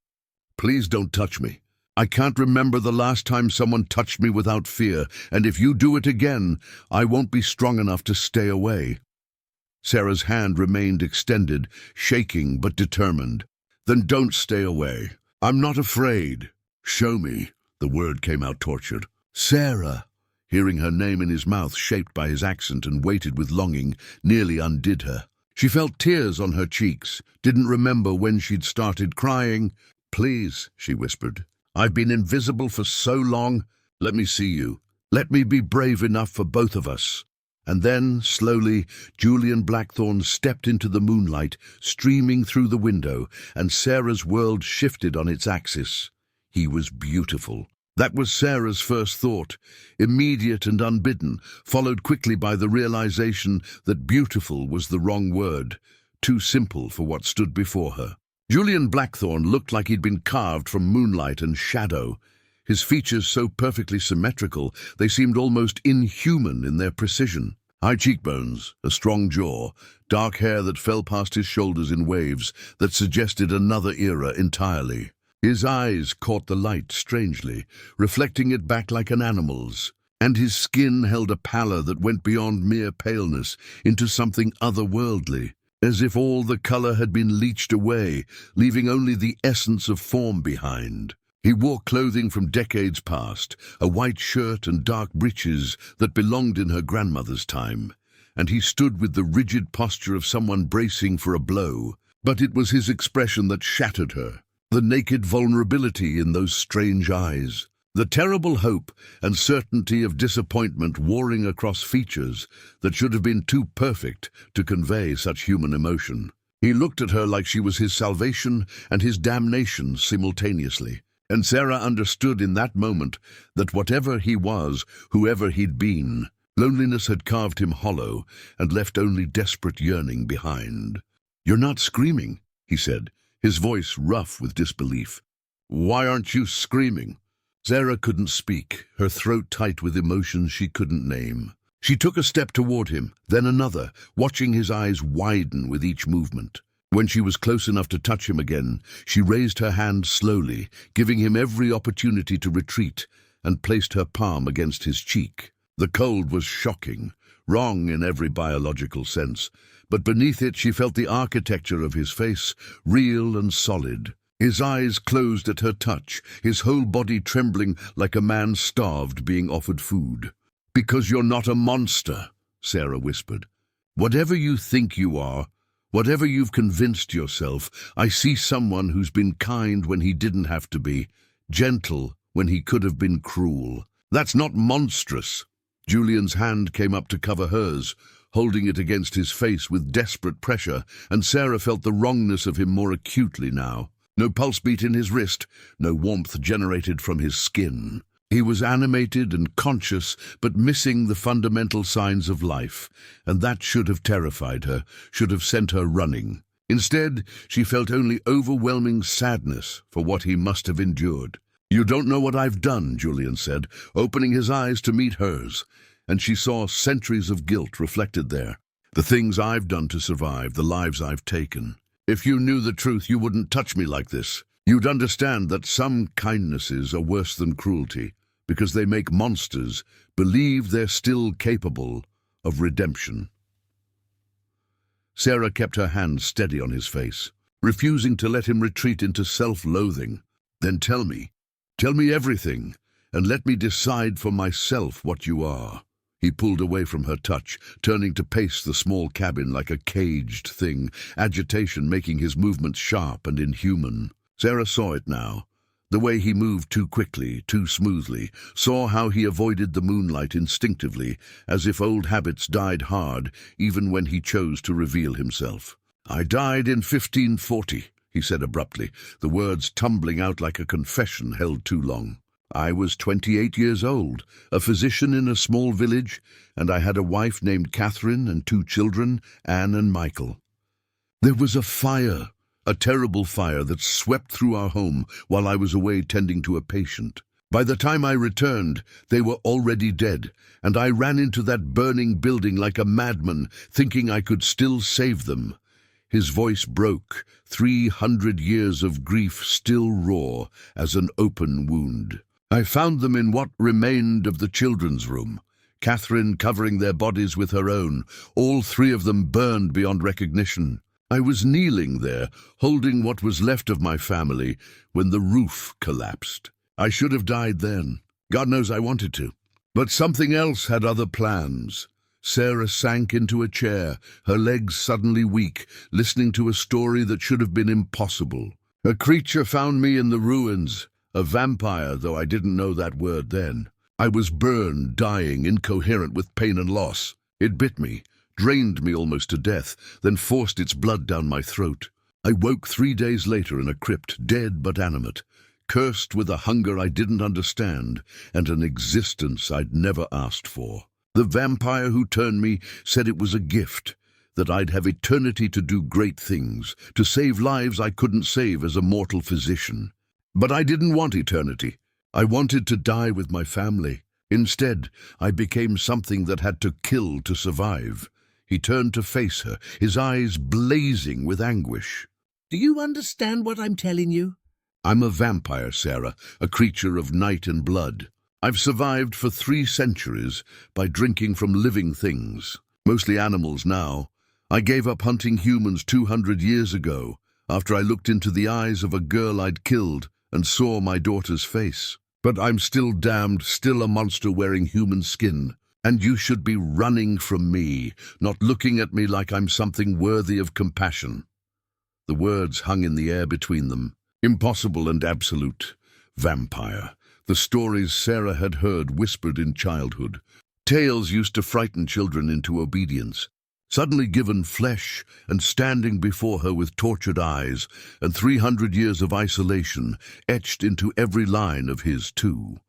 S1: "Please don't touch me. I can't remember the last time someone touched me without fear, and if you do it again, I won't be strong enough to stay away." Sarah's hand remained extended, shaking but determined. "Then don't stay away. I'm not afraid. Show me." The word came out tortured. "Sarah." Hearing her name in his mouth, shaped by his accent and weighted with longing, nearly undid her. She felt tears on her cheeks, didn't remember when she'd started crying. "Please," she whispered. "I've been invisible for so long. Let me see you. Let me be brave enough for both of us." And then, slowly, Julian Blackthorne stepped into the moonlight, streaming through the window, and Sarah's world shifted on its axis. He was beautiful. That was Sarah's first thought, immediate and unbidden, followed quickly by the realization that beautiful was the wrong word, too simple for what stood before her. Julian Blackthorne looked like he'd been carved from moonlight and shadow, his features so perfectly symmetrical they seemed almost inhuman in their precision. High cheekbones, a strong jaw, dark hair that fell past his shoulders in waves that suggested another era entirely. His eyes caught the light strangely, reflecting it back like an animal's, and his skin held a pallor that went beyond mere paleness into something otherworldly, as if all the color had been leached away, leaving only the essence of form behind. He wore clothing from decades past, a white shirt and dark breeches that belonged in her grandmother's time, and he stood with the rigid posture of someone bracing for a blow. But it was his expression that shattered her. The naked vulnerability in those strange eyes, the terrible hope and certainty of disappointment warring across features that should have been too perfect to convey such human emotion. He looked at her like she was his salvation and his damnation simultaneously, and Sarah understood in that moment that whatever he was, whoever he'd been, loneliness had carved him hollow and left only desperate yearning behind. "You're not screaming," he said, his voice rough with disbelief. "Why aren't you screaming?" Sarah couldn't speak, her throat tight with emotions she couldn't name. She took a step toward him, then another, watching his eyes widen with each movement. When she was close enough to touch him again, she raised her hand slowly, giving him every opportunity to retreat, and placed her palm against his cheek. The cold was shocking, wrong in every biological sense, but beneath it she felt the architecture of his face, real and solid. His eyes closed at her touch, his whole body trembling like a man starved being offered food. "Because you're not a monster," Sarah whispered. "Whatever you think you are, whatever you've convinced yourself, I see someone who's been kind when he didn't have to be, gentle when he could have been cruel. That's not monstrous." Julian's hand came up to cover hers, holding it against his face with desperate pressure, and Sarah felt the wrongness of him more acutely now. No pulse beat in his wrist, no warmth generated from his skin. He was animated and conscious, but missing the fundamental signs of life, and that should have terrified her, should have sent her running. Instead, she felt only overwhelming sadness for what he must have endured. "You don't know what I've done," Julian said, opening his eyes to meet hers, and she saw centuries of guilt reflected there. The things I've done to survive, the lives I've taken. If you knew the truth, you wouldn't touch me like this. You'd understand that some kindnesses are worse than cruelty, because they make monsters believe they're still capable of redemption. Sarah kept her hand steady on his face, refusing to let him retreat into self-loathing. Then tell me everything, and let me decide for myself what you are. He pulled away from her touch, turning to pace the small cabin like a caged thing, agitation making his movements sharp and inhuman. Sarah saw it now. The way he moved too quickly, too smoothly, saw how he avoided the moonlight instinctively, as if old habits died hard, even when he chose to reveal himself. "I died in 1540, he said abruptly, the words tumbling out like a confession held too long. "I was 28 years old, a physician in a small village, and I had a wife named Catherine and 2 children, Anne and Michael. There was a fire, a terrible fire that swept through our home while I was away tending to a patient. By the time I returned, they were already dead, and I ran into that burning building like a madman, thinking I could still save them." His voice broke, 300 years of grief still raw as an open wound. "I found them in what remained of the children's room, Catherine covering their bodies with her own, all 3 of them burned beyond recognition. I was kneeling there, holding what was left of my family, when the roof collapsed. I should have died then. God knows I wanted to. But something else had other plans." Sarah sank into a chair, her legs suddenly weak, listening to a story that should have been impossible. "A creature found me in the ruins, a vampire, though I didn't know that word then. I was burned, dying, incoherent with pain and loss. It bit me, drained me almost to death, then forced its blood down my throat. I woke 3 days later in a crypt, dead but animate, cursed with a hunger I didn't understand and an existence I'd never asked for. The vampire who turned me said it was a gift, that I'd have eternity to do great things, to save lives I couldn't save as a mortal physician. But I didn't want eternity. I wanted to die with my family. Instead, I became something that had to kill to survive." He turned to face her, his eyes blazing with anguish.
S2: "Do you understand what I'm telling you?"
S1: "I'm a vampire, Sarah, a creature of night and blood. I've survived for 3 centuries by drinking from living things, mostly animals now. I gave up hunting humans 200 years ago, after I looked into the eyes of a girl I'd killed and saw my daughter's face. But I'm still damned, still a monster wearing human skin. And you should be running from me, not looking at me like I'm something worthy of compassion." The words hung in the air between them, impossible and absolute. Vampire. The stories Sarah had heard whispered in childhood. Tales used to frighten children into obedience. Suddenly given flesh and standing before her with tortured eyes, and 300 years of isolation etched into every line of his too.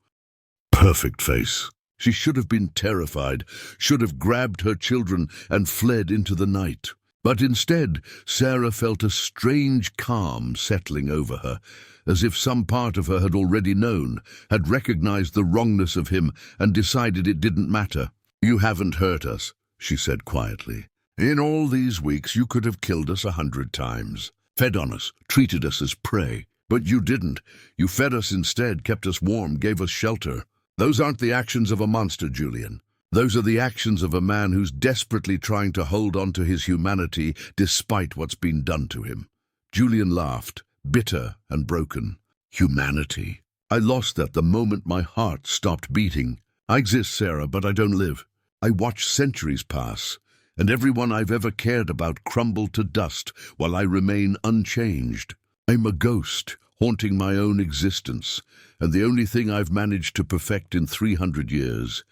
S1: Perfect face. She should have been terrified, should have grabbed her children and fled into the night. But instead, Sarah felt a strange calm settling over her, as if some part of her had already known, had recognized the wrongness of him and decided it didn't matter. "You haven't hurt us," she said quietly. "In all these weeks you could have killed us 100 times, fed on us, treated us as prey. But you didn't. You fed us instead, kept us warm, gave us shelter. Those aren't the actions of a monster, Julian. Those are the actions of a man who's desperately trying to hold on to his humanity despite what's been done to him." Julian laughed, bitter and broken. "Humanity. I lost that the moment my heart stopped beating. I exist, Sarah, but I don't live. I watch centuries pass, and everyone I've ever cared about crumble to dust while I remain unchanged. I'm a ghost, haunting my own existence, and the only thing I've managed to perfect in 300 years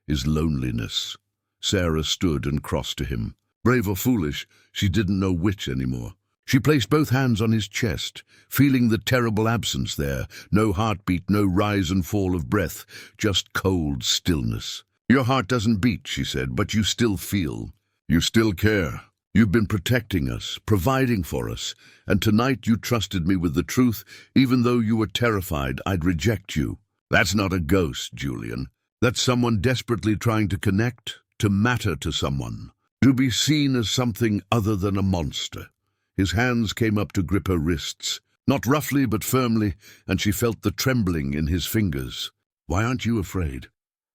S1: is loneliness." Sarah stood and crossed to him. Brave or foolish, she didn't know which anymore. She placed both hands on his chest, feeling the terrible absence there. No heartbeat, no rise and fall of breath, just cold stillness. "Your heart doesn't beat," she said, "but you still feel. You still care. You've been protecting us, providing for us, and tonight you trusted me with the truth, even though you were terrified I'd reject you. That's not a ghost, Julian. That's someone desperately trying to connect, to matter to someone. to be seen as something other than a monster. His hands came up to grip her wrists, not roughly but firmly, and she felt the trembling in his fingers. "Why aren't you afraid?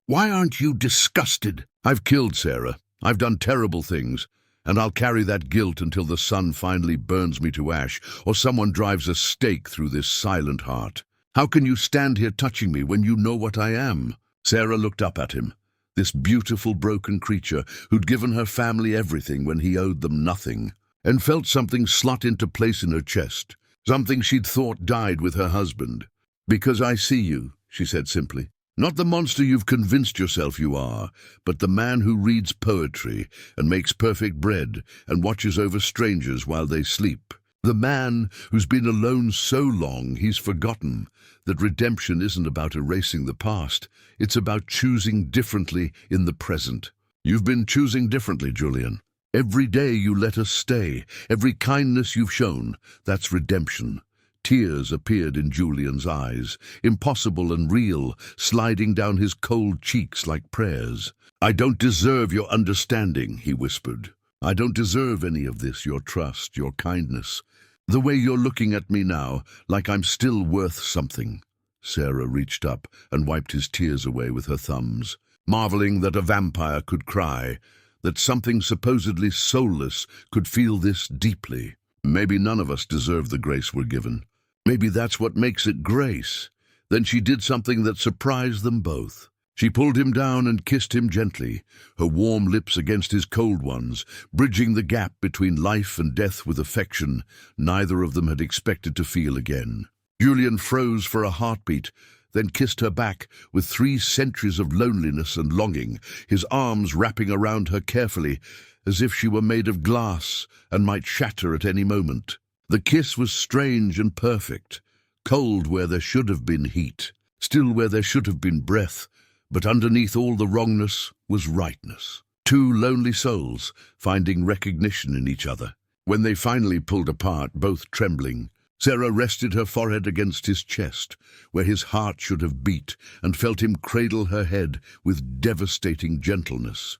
S1: Why aren't you disgusted? I've killed Sarah. I've done terrible things, and I'll carry that guilt until the sun finally burns me to ash, or someone drives a stake through this silent heart. How can you stand here touching me when you know what I am?" Sarah looked up at him, this beautiful broken creature who'd given her family everything when he owed them nothing, and felt something slot into place in her chest, something she'd thought died with her husband. "Because I see you," she said simply. "Not the monster you've convinced yourself you are, but the man who reads poetry and makes perfect bread and watches over strangers while they sleep. The man who's been alone so long he's forgotten that redemption isn't about erasing the past, it's about choosing differently in the present. You've been choosing differently, Julian. Every day you let us stay, every kindness you've shown, that's redemption." Tears appeared in Julian's eyes, impossible and real, sliding down his cold cheeks like prayers. "I don't deserve your understanding," he whispered. "I don't deserve any of this, your trust, your kindness. The way you're looking at me now, like I'm still worth something." Sarah reached up and wiped his tears away with her thumbs, marveling that a vampire could cry, that something supposedly soulless could feel this deeply. Maybe none of us deserve the grace we're given. Maybe that's what makes it grace. Then she did something that surprised them both. She pulled him down and kissed him gently, her warm lips against his cold ones, bridging the gap between life and death with affection neither of them had expected to feel again. Julian froze for a heartbeat, then kissed her back with 3 centuries of loneliness and longing, his arms wrapping around her carefully, as if she were made of glass and might shatter at any moment. The kiss was strange and perfect, cold where there should have been heat, still where there should have been breath, but underneath all the wrongness was rightness. 2 lonely souls finding recognition in each other. When they finally pulled apart, both trembling, Sarah rested her forehead against his chest, where his heart should have beat, and felt him cradle her head with devastating gentleness.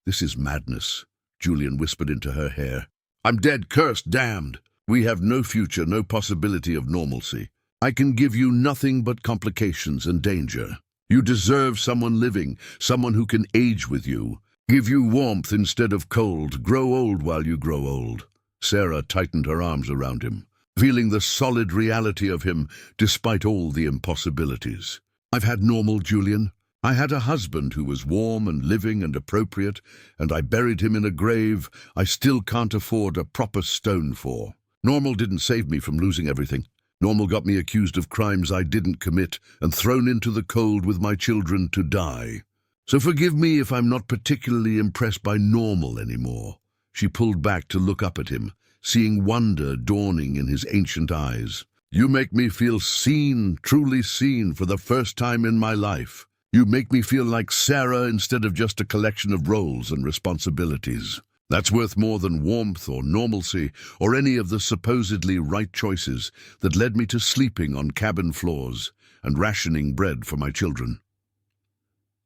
S1: "This is madness," Julian whispered into her hair. "I'm dead, cursed, damned. We have no future, no possibility of normalcy. I can give you nothing but complications and danger. You deserve someone living, someone who can age with you, give you warmth instead of cold, grow old while you grow old." Sarah tightened her arms around him, feeling the solid reality of him despite all the impossibilities. "I've had normal, Julian. I had a husband who was warm and living and appropriate, and I buried him in a grave I still can't afford a proper stone for. Normal didn't save me from losing everything. Normal got me accused of crimes I didn't commit and thrown into the cold with my children to die. So forgive me if I'm not particularly impressed by normal anymore." She pulled back to look up at him, seeing wonder dawning in his ancient eyes. "You make me feel seen, truly seen, for the first time in my life. You make me feel like Sarah instead of just a collection of roles and responsibilities. That's worth more than warmth or normalcy or any of the supposedly right choices that led me to sleeping on cabin floors and rationing bread for my children."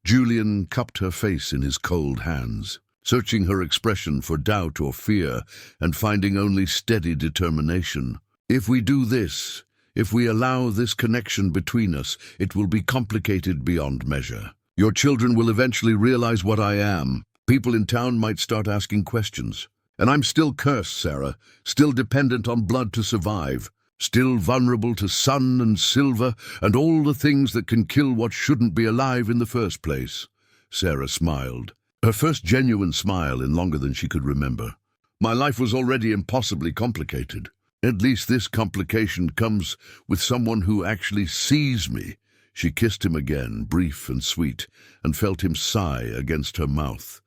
S1: Julian cupped her face in his cold hands, searching her expression for doubt or fear and finding only steady determination. "If we do this, if we allow this connection between us, it will be complicated beyond measure. Your children will eventually realize what I am. People in town might start asking questions. And I'm still cursed, Sarah, still dependent on blood to survive, still vulnerable to sun and silver and all the things that can kill what shouldn't be alive in the first place." Sarah smiled, her first genuine smile in longer than she could remember. "My life was already impossibly complicated. At least this complication comes with someone who actually sees me." She kissed him again, brief and sweet, and felt him sigh against her mouth,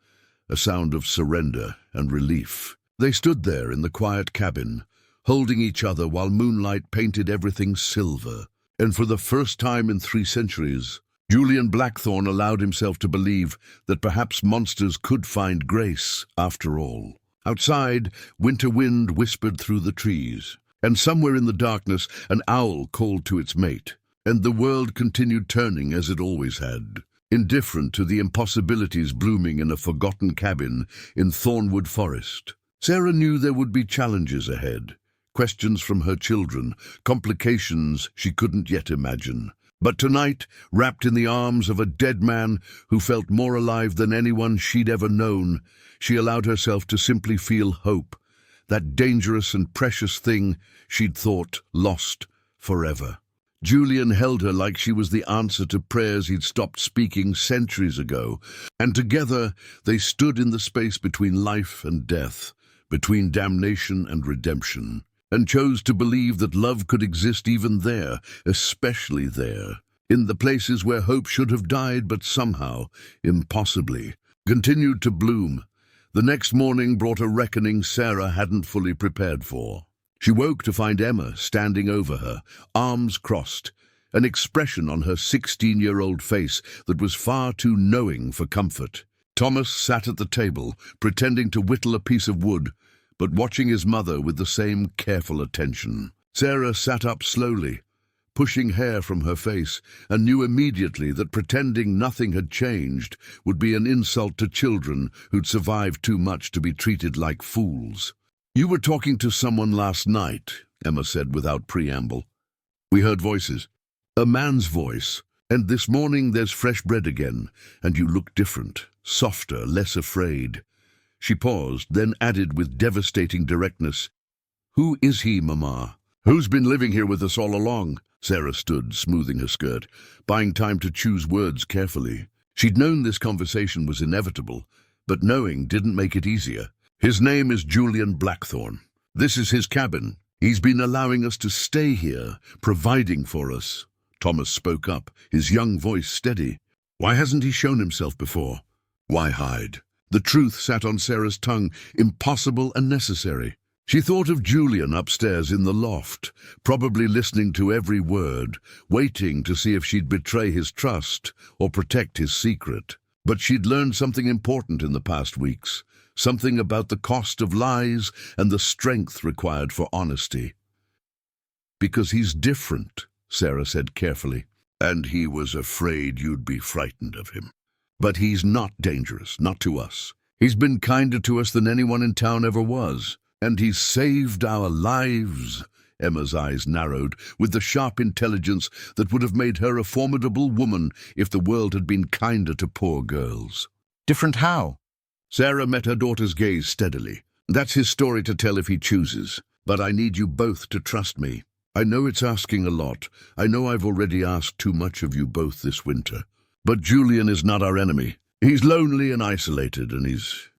S1: a sound of surrender and relief. They stood there in the quiet cabin, holding each other while moonlight painted everything silver. And for the first time in 3 centuries, Julian Blackthorne allowed himself to believe that perhaps monsters could find grace after all. Outside, winter wind whispered through the trees, and somewhere in the darkness an owl called to its mate, and the world continued turning as it always had. indifferent to the impossibilities blooming in a forgotten cabin in Thornwood Forest. Sarah knew there would be challenges ahead, questions from her children, complications she couldn't yet imagine. But tonight, wrapped in the arms of a dead man who felt more alive than anyone she'd ever known, she allowed herself to simply feel hope, that dangerous and precious thing she'd thought lost forever. Julian held her like she was the answer to prayers he'd stopped speaking centuries ago, and together they stood in the space between life and death, between damnation and redemption, and chose to believe that love could exist even there, especially there, in the places where hope should have died but somehow, impossibly, continued to bloom. The next morning brought a reckoning Sarah hadn't fully prepared for. She woke to find Emma standing over her, arms crossed, an expression on her 16-year-old face that was far too knowing for comfort. Thomas sat at the table, pretending to whittle a piece of wood, but watching his mother with the same careful attention. Sarah sat up slowly, pushing hair from her face, and knew immediately that pretending nothing had changed would be an insult to children who'd survived too much to be treated like fools. "You were talking to someone last night," Emma said without preamble. "We heard voices. A man's voice. And this morning there's fresh bread again, and you look different, softer, less afraid." She paused, then added with devastating directness, "Who is he, Mama? Who's been living here with us all along?" Sarah stood, smoothing her skirt, buying time to choose words carefully. She'd known this conversation was inevitable, but knowing didn't make it easier. "His name is Julian Blackthorne. This is his cabin. He's been allowing us to stay here, providing for us." Thomas spoke up, his young voice steady. "Why hasn't he shown himself before? Why hide?" The truth sat on Sarah's tongue, impossible and necessary. She thought of Julian upstairs in the loft, probably listening to every word, waiting to see if she'd betray his trust or protect his secret. But she'd learned something important in the past weeks, something about the cost of lies and the strength required for honesty. "Because he's different," Sarah said carefully, "and he was afraid you'd be frightened of him. But he's not dangerous, not to us. He's been kinder to us than anyone in town ever was. And he's saved our lives." Emma's eyes narrowed, with the sharp intelligence that would have made her a formidable woman if the world had been kinder to poor girls.
S2: Different how?
S1: Sarah met her daughter's gaze steadily. "That's his story to tell if he chooses. But I need you both to trust me. I know it's asking a lot. I know I've already asked too much of you both this winter. But Julian is not our enemy. He's lonely and isolated, and he's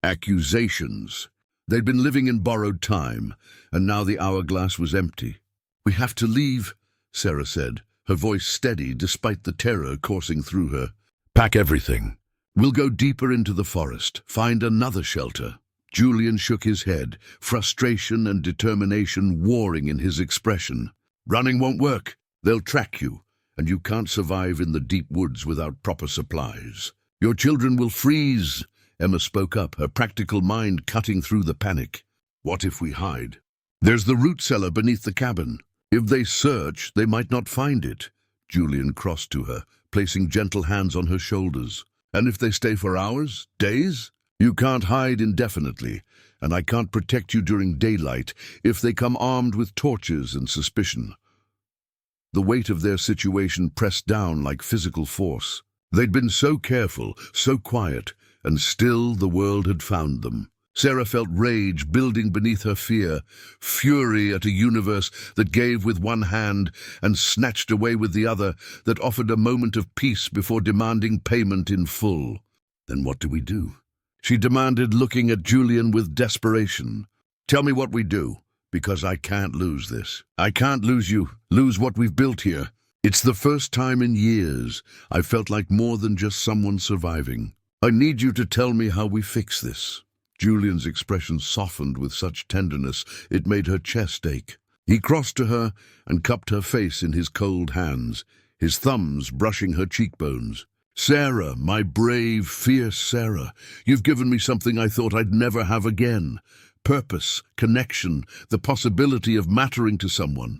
S1: accusations. They'd been living in borrowed time, and now the hourglass was empty. "We have to leave," Sarah said, her voice steady despite the terror coursing through her. "Pack everything. We'll go deeper into the forest, find another shelter." Julian shook his head, frustration and determination warring in his expression. "Running won't work. They'll track you, and you can't survive in the deep woods without proper supplies. Your children will freeze." Emma spoke up, her practical mind cutting through the panic. "What if we hide? There's the root cellar beneath the cabin. If they search, they might not find it." Julian crossed to her, placing gentle hands on her shoulders. "And if they stay for hours, days? You can't hide indefinitely, and I can't protect you during daylight if they come armed with torches and suspicion." The weight of their situation pressed down like physical force. They'd been so careful, so quiet, and still the world had found them. Sarah felt rage building beneath her fear, fury at a universe that gave with one hand and snatched away with the other, that offered a moment of peace before demanding payment in full. "Then what do we do?" she demanded, looking at Julian with desperation. "Tell me what we do, because I can't lose this. I can't lose you, lose what we've built here. It's the first time in years I felt like more than just someone surviving. I need you to tell me how we fix this." Julian's expression softened with such tenderness it made her chest ache. He crossed to her and cupped her face in his cold hands, his thumbs brushing her cheekbones. "Sarah, my brave, fierce Sarah, you've given me something I thought I'd never have again. Purpose, connection, the possibility of mattering to someone.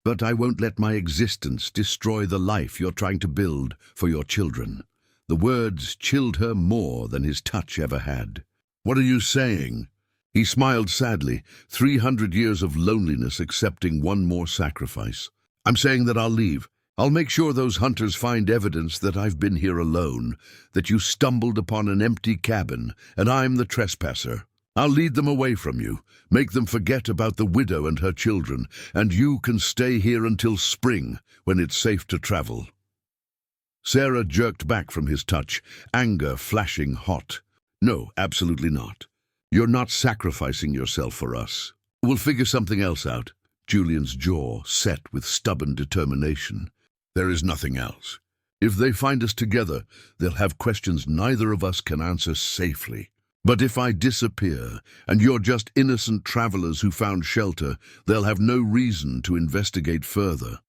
S1: But I won't let my existence destroy the life you're trying to build for your children. The words chilled her more than his touch ever had. "What are you saying?" He smiled sadly, 300 years of loneliness accepting one more sacrifice. "I'm saying that I'll leave. I'll make sure those hunters find evidence that I've been here alone, that you stumbled upon an empty cabin, and I'm the trespasser. I'll lead them away from you, make them forget about the widow and her children, and you can stay here until spring, when it's safe to travel." Sarah jerked back from his touch, anger flashing hot. "No, absolutely not. You're not sacrificing yourself for us. We'll figure something else out." Julian's jaw set with stubborn determination. "There is nothing else. If they find us together, they'll have questions neither of us can answer safely. But if I disappear, and you're just innocent travelers who found shelter, they'll have no reason to investigate further."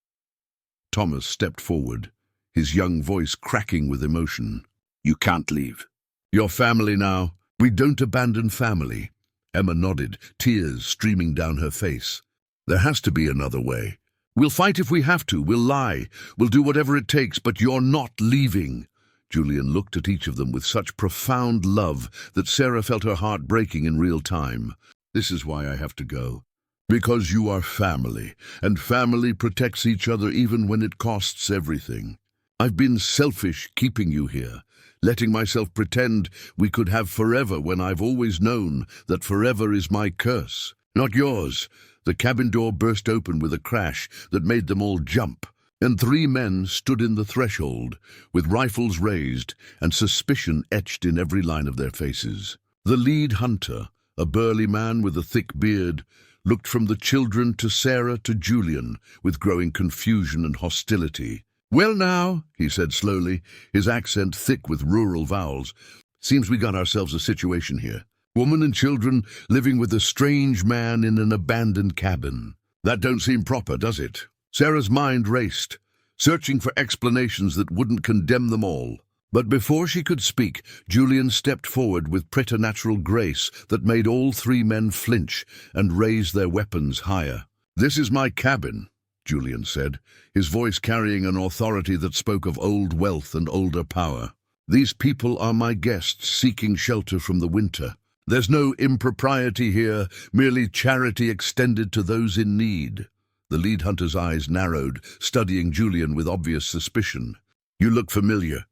S1: Thomas stepped forward, his young voice cracking with emotion. "You can't leave. Your family now. We don't abandon family." Emma nodded, tears streaming down her face. "There has to be another way. We'll fight if we have to, we'll lie, we'll do whatever it takes, but you're not leaving." Julian looked at each of them with such profound love that Sarah felt her heart breaking in real time. "This is why I have to go. Because you are family, and family protects each other even when it costs everything. I've been selfish keeping you here, letting myself pretend we could have forever when I've always known that forever is my curse, not yours." The cabin door burst open with a crash that made them all jump, and 3 men stood in the threshold, with rifles raised and suspicion etched in every line of their faces. The lead hunter, a burly man with a thick beard, looked from the children to Sarah to Julian with growing confusion and hostility. "Well now," he said slowly, his accent thick with rural vowels, "seems we got ourselves a situation here. Woman and children living with a strange man in an abandoned cabin. That don't seem proper, does it?" Sarah's mind raced, searching for explanations that wouldn't condemn them all. But before she could speak, Julian stepped forward with preternatural grace that made all 3 men flinch and raise their weapons higher. "This is my cabin," Julian said, his voice carrying an authority that spoke of old wealth and older power. "These people are my guests seeking shelter from the winter. There's no impropriety here, merely charity extended to those in need." The lead hunter's eyes narrowed, studying Julian with obvious suspicion. "You look familiar.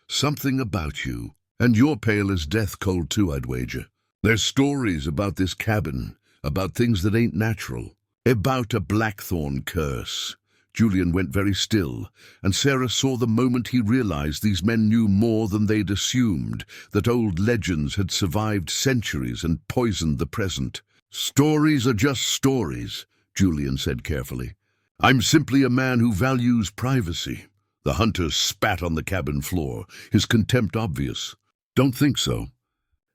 S1: Something about you. And you're pale as death cold too, I'd wager. There's stories about this cabin, about things that ain't natural. About a Blackthorne curse." Julian went very still, and Sarah saw the moment he realized these men knew more than they'd assumed, that old legends had survived centuries and poisoned the present. "Stories are just stories," Julian said carefully. "I'm simply a man who values privacy." The hunter spat on the cabin floor, his contempt obvious. "Don't think so.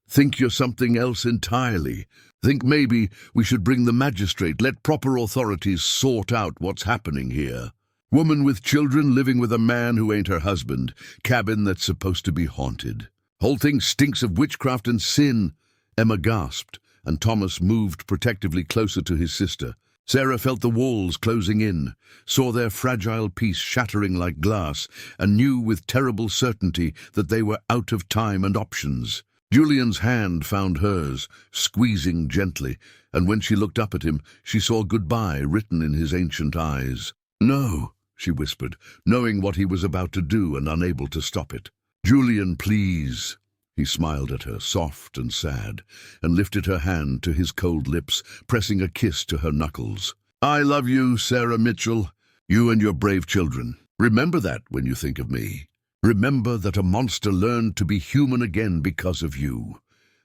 S1: Think you're something else entirely. Think maybe we should bring the magistrate, let proper authorities sort out what's happening here. Woman with children living with a man who ain't her husband, cabin that's supposed to be haunted. Whole thing stinks of witchcraft and sin." Emma gasped, and Thomas moved protectively closer to his sister. Sarah felt the walls closing in, saw their fragile peace shattering like glass, and knew with terrible certainty that they were out of time and options. Julian's hand found hers, squeezing gently, and when she looked up at him, she saw goodbye written in his ancient eyes. "No," she whispered, knowing what he was about to do and unable to stop it. "Julian, please." He smiled at her, soft and sad, and lifted her hand to his cold lips, pressing a kiss to her knuckles. "I love you, Sarah Mitchell, you and your brave children. Remember that when you think of me. Remember that a monster learned to be human again because of you."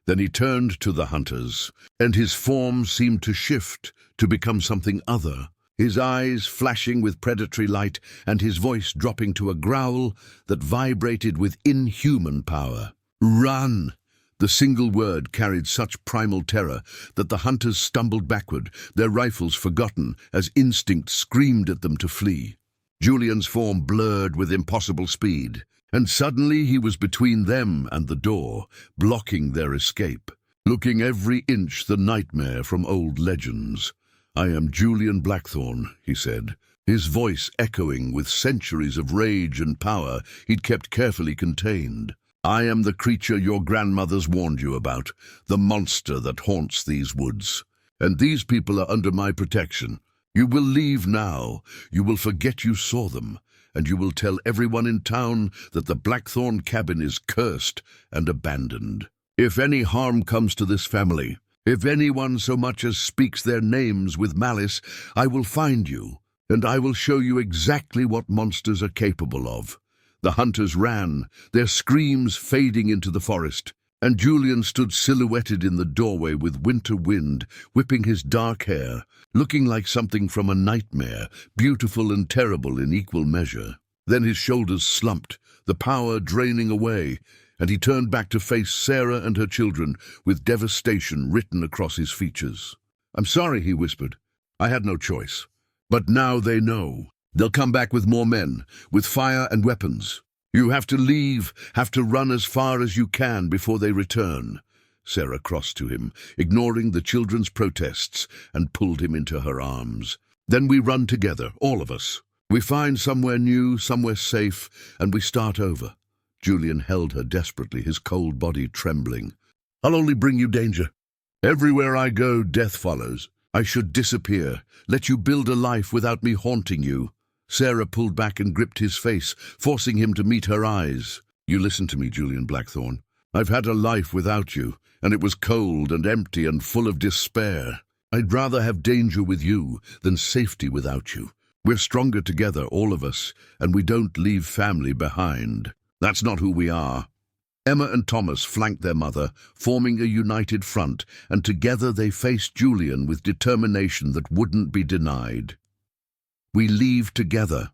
S1: Then he turned to the hunters, and his form seemed to shift, to become something other, his eyes flashing with predatory light and his voice dropping to a growl that vibrated with inhuman power. "Run!" The single word carried such primal terror that the hunters stumbled backward, their rifles forgotten as instinct screamed at them to flee. Julian's form blurred with impossible speed, and suddenly he was between them and the door, blocking their escape, looking every inch the nightmare from old legends. "I am Julian Blackthorne," he said, his voice echoing with centuries of rage and power he'd kept carefully contained. "I am the creature your grandmothers warned you about, the monster that haunts these woods. And these people are under my protection. You will leave now. You will forget you saw them, and you will tell everyone in town that the Blackthorne cabin is cursed and abandoned. If any harm comes to this family, if anyone so much as speaks their names with malice, I will find you, and I will show you exactly what monsters are capable of." The hunters ran, their screams fading into the forest, and Julian stood silhouetted in the doorway with winter wind whipping his dark hair, looking like something from a nightmare, beautiful and terrible in equal measure. Then his shoulders slumped, the power draining away, and he turned back to face Sarah and her children with devastation written across his features. "I'm sorry," he whispered. "I had no choice. But now they know. They'll come back with more men, with fire and weapons. You have to leave, have to run as far as you can before they return." Sarah crossed to him, ignoring the children's protests, and pulled him into her arms. "Then we run together, all of us. We find somewhere new, somewhere safe, and we start over." Julian held her desperately, his cold body trembling. "I'll only bring you danger. Everywhere I go, death follows. I should disappear, let you build a life without me haunting you." Sarah pulled back and gripped his face, forcing him to meet her eyes. "You listen to me, Julian Blackthorne. I've had a life without you, and it was cold and empty and full of despair. I'd rather have danger with you than safety without you. We're stronger together, all of us, and we don't leave family behind. That's not who we are." Emma and Thomas flanked their mother, forming a united front, and together they faced Julian with determination that wouldn't be denied. "We leave together,"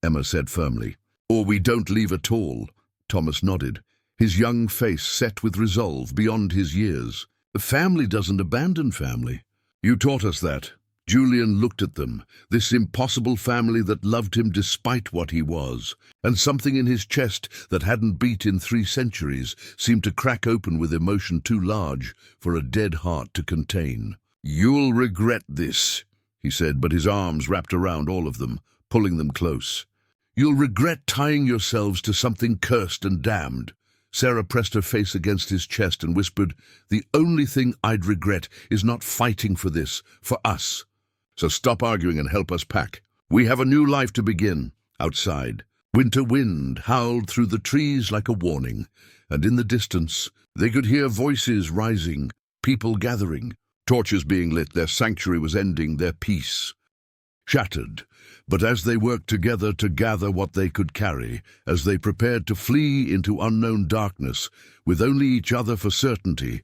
S1: Emma said firmly. "Or we don't leave at all." Thomas nodded, his young face set with resolve beyond his years. "Family doesn't abandon family. You taught us that." Julian looked at them, this impossible family that loved him despite what he was, and something in his chest that hadn't beat in 3 centuries seemed to crack open with emotion too large for a dead heart to contain. "You'll regret this," he said, but his arms wrapped around all of them, pulling them close. "You'll regret tying yourselves to something cursed and damned." Sarah pressed her face against his chest and whispered, "The only thing I'd regret is not fighting for this, for us. So stop arguing and help us pack. We have a new life to begin." Outside, winter wind howled through the trees like a warning, and in the distance they could hear voices rising, people gathering, torches being lit. Their sanctuary was ending, their peace shattered. But as they worked together to gather what they could carry, as they prepared to flee into unknown darkness, with only each other for certainty,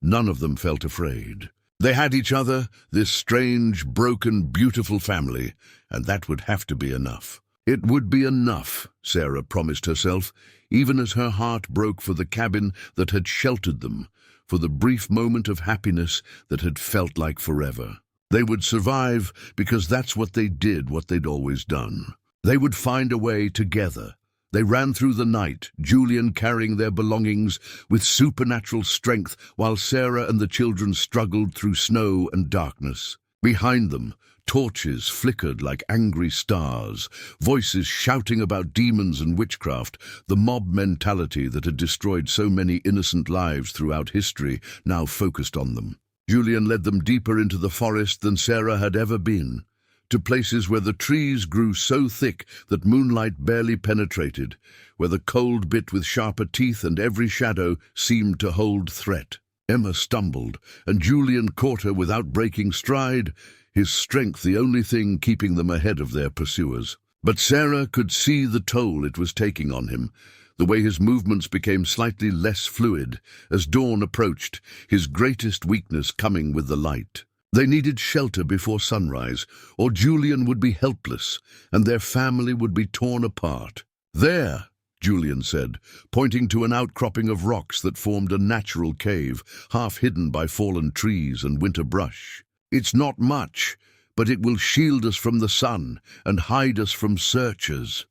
S1: none of them felt afraid. They had each other, this strange, broken, beautiful family, and that would have to be enough. It would be enough, Sarah promised herself, even as her heart broke for the cabin that had sheltered them, for the brief moment of happiness that had felt like forever. They would survive because that's what they did, what they'd always done. They would find a way together. They ran through the night, Julian carrying their belongings with supernatural strength, while Sarah and the children struggled through snow and darkness. Behind them, torches flickered like angry stars, voices shouting about demons and witchcraft, the mob mentality that had destroyed so many innocent lives throughout history now focused on them. Julian led them deeper into the forest than Sarah had ever been, to places where the trees grew so thick that moonlight barely penetrated, where the cold bit with sharper teeth and every shadow seemed to hold threat. Emma stumbled, and Julian caught her without breaking stride, his strength the only thing keeping them ahead of their pursuers. But Sarah could see the toll it was taking on him, the way his movements became slightly less fluid as dawn approached, his greatest weakness coming with the light. They needed shelter before sunrise, or Julian would be helpless, and their family would be torn apart. "There," Julian said, pointing to an outcropping of rocks that formed a natural cave, half hidden by fallen trees and winter brush. "It's not much, but it will shield us from the sun and hide us from searchers."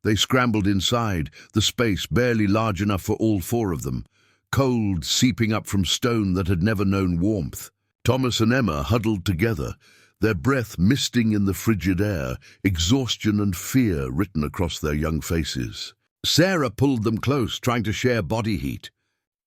S1: They scrambled inside, the space barely large enough for all 4 of them, cold seeping up from stone that had never known warmth. Thomas and Emma huddled together, their breath misting in the frigid air, exhaustion and fear written across their young faces. Sarah pulled them close, trying to share body heat,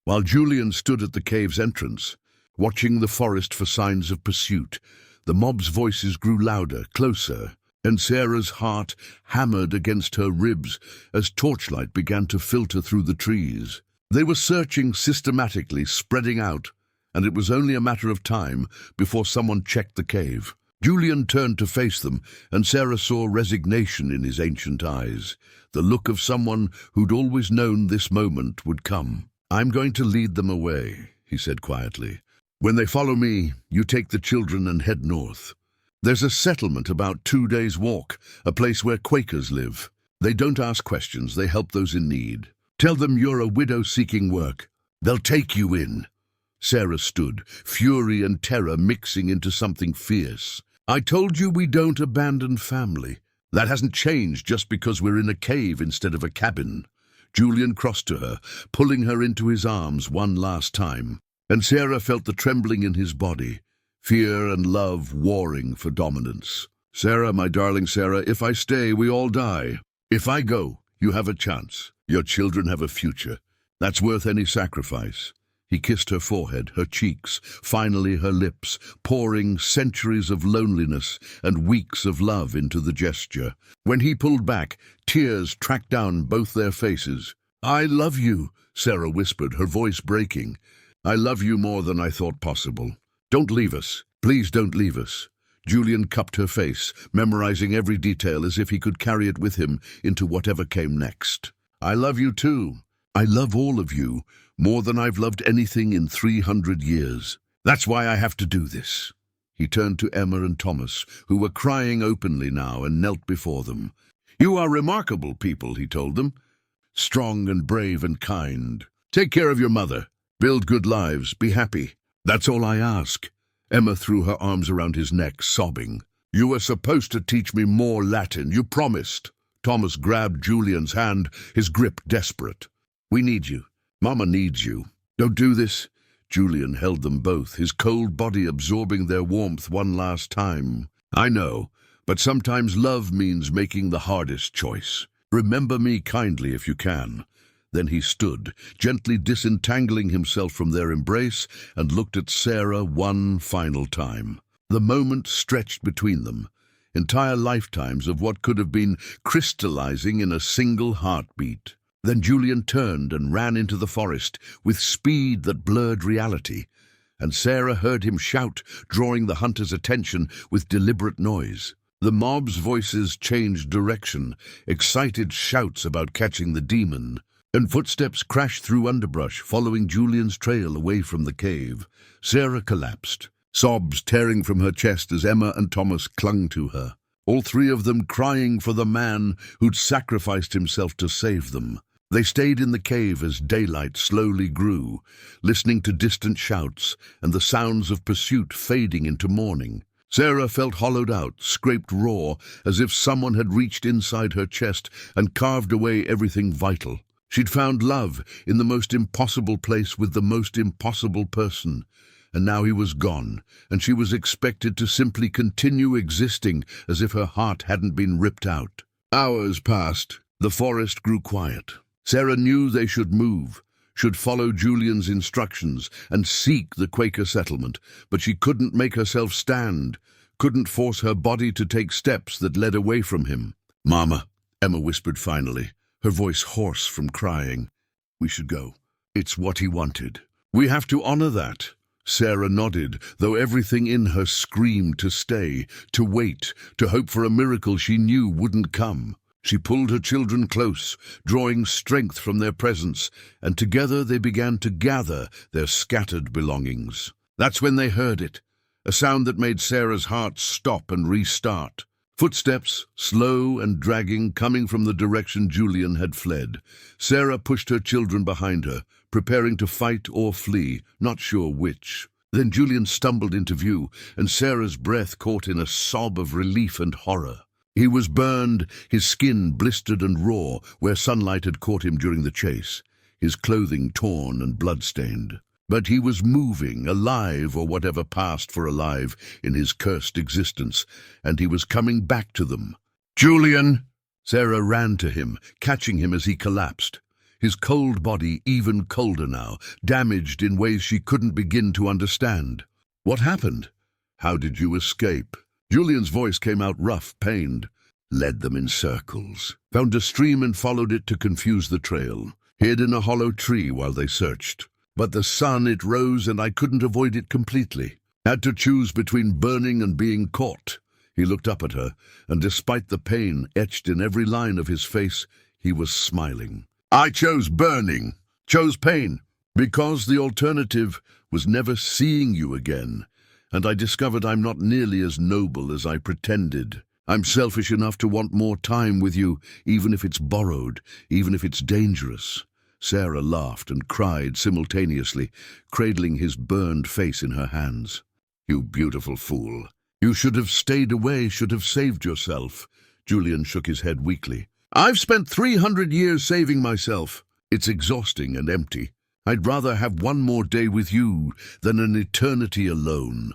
S1: while Julian stood at the cave's entrance, watching the forest for signs of pursuit. The mob's voices grew louder, closer, and Sarah's heart hammered against her ribs as torchlight began to filter through the trees. They were searching systematically, spreading out, and it was only a matter of time before someone checked the cave. Julian turned to face them, and Sarah saw resignation in his ancient eyes, the look of someone who'd always known this moment would come. "I'm going to lead them away," he said quietly. "When they follow me, you take the children and head north. There's a settlement about 2 days' walk, a place where Quakers live. They don't ask questions, they help those in need. Tell them you're a widow seeking work. They'll take you in." Sarah stood, fury and terror mixing into something fierce. "I told you we don't abandon family. That hasn't changed just because we're in a cave instead of a cabin." Julian crossed to her, pulling her into his arms one last time, and Sarah felt the trembling in his body, fear and love warring for dominance. "Sarah, my darling Sarah, if I stay, we all die. If I go, you have a chance. Your children have a future. That's worth any sacrifice." He kissed her forehead, her cheeks, finally her lips, pouring centuries of loneliness and weeks of love into the gesture. When he pulled back, tears tracked down both their faces. "I love you," Sarah whispered, her voice breaking. "I love you more than I thought possible. Don't leave us. Please don't leave us." Julian cupped her face, memorizing every detail as if he could carry it with him into whatever came next. "I love you too. I love all of you, more than I've loved anything in 300 years. That's why I have to do this." He turned to Emma and Thomas, who were crying openly now, and knelt before them. "You are remarkable people," he told them. "Strong and brave and kind. Take care of your mother. Build good lives. Be happy. That's all I ask." Emma threw her arms around his neck, sobbing. "You were supposed to teach me more Latin. You promised." Thomas grabbed Julian's hand, his grip desperate. "We need you. Mama needs you. Don't do this." Julian held them both, his cold body absorbing their warmth one last time. "I know, but sometimes love means making the hardest choice. Remember me kindly if you can." Then he stood, gently disentangling himself from their embrace, and looked at Sarah one final time. The moment stretched between them, entire lifetimes of what could have been crystallizing in a single heartbeat. Then Julian turned and ran into the forest with speed that blurred reality, and Sarah heard him shout, drawing the hunter's attention with deliberate noise. The mob's voices changed direction, excited shouts about catching the demon, and footsteps crashed through underbrush, following Julian's trail away from the cave. Sarah collapsed, sobs tearing from her chest as Emma and Thomas clung to her, all three of them crying for the man who'd sacrificed himself to save them. They stayed in the cave as daylight slowly grew, listening to distant shouts and the sounds of pursuit fading into morning. Sarah felt hollowed out, scraped raw, as if someone had reached inside her chest and carved away everything vital. She'd found love in the most impossible place with the most impossible person, and now he was gone, and she was expected to simply continue existing as if her heart hadn't been ripped out. Hours passed. The forest grew quiet. Sarah knew they should move, should follow Julian's instructions and seek the Quaker settlement, but she couldn't make herself stand, couldn't force her body to take steps that led away from him. "Mama," Emma whispered finally, her voice hoarse from crying. "We should go. It's what he wanted. We have to honor that." Sarah nodded, though everything in her screamed to stay, to wait, to hope for a miracle she knew wouldn't come. She pulled her children close, drawing strength from their presence, and together they began to gather their scattered belongings. That's when they heard it, a sound that made Sarah's heart stop and restart. Footsteps, slow and dragging, coming from the direction Julian had fled. Sarah pushed her children behind her, preparing to fight or flee, not sure which. Then Julian stumbled into view, and Sarah's breath caught in a sob of relief and horror. He was burned, his skin blistered and raw where sunlight had caught him during the chase, his clothing torn and blood-stained. But he was moving, alive, or whatever passed for alive in his cursed existence, and he was coming back to them. "Julian!" Sarah ran to him, catching him as he collapsed. His cold body even colder now, damaged in ways she couldn't begin to understand. "What happened? How did you escape?" Julian's voice came out rough, pained. "Led them in circles. Found a stream and followed it to confuse the trail. Hid in a hollow tree while they searched. But the sun, it rose and I couldn't avoid it completely. Had to choose between burning and being caught." He looked up at her, and despite the pain etched in every line of his face, he was smiling. "I chose burning, chose pain, because the alternative was never seeing you again. And I discovered I'm not nearly as noble as I pretended. I'm selfish enough to want more time with you, even if it's borrowed, even if it's dangerous." Sarah laughed and cried simultaneously, cradling his burned face in her hands. "You beautiful fool. You should have stayed away, should have saved yourself." Julian shook his head weakly. "I've spent 300 years saving myself. It's exhausting and empty. I'd rather have one more day with you than an eternity alone."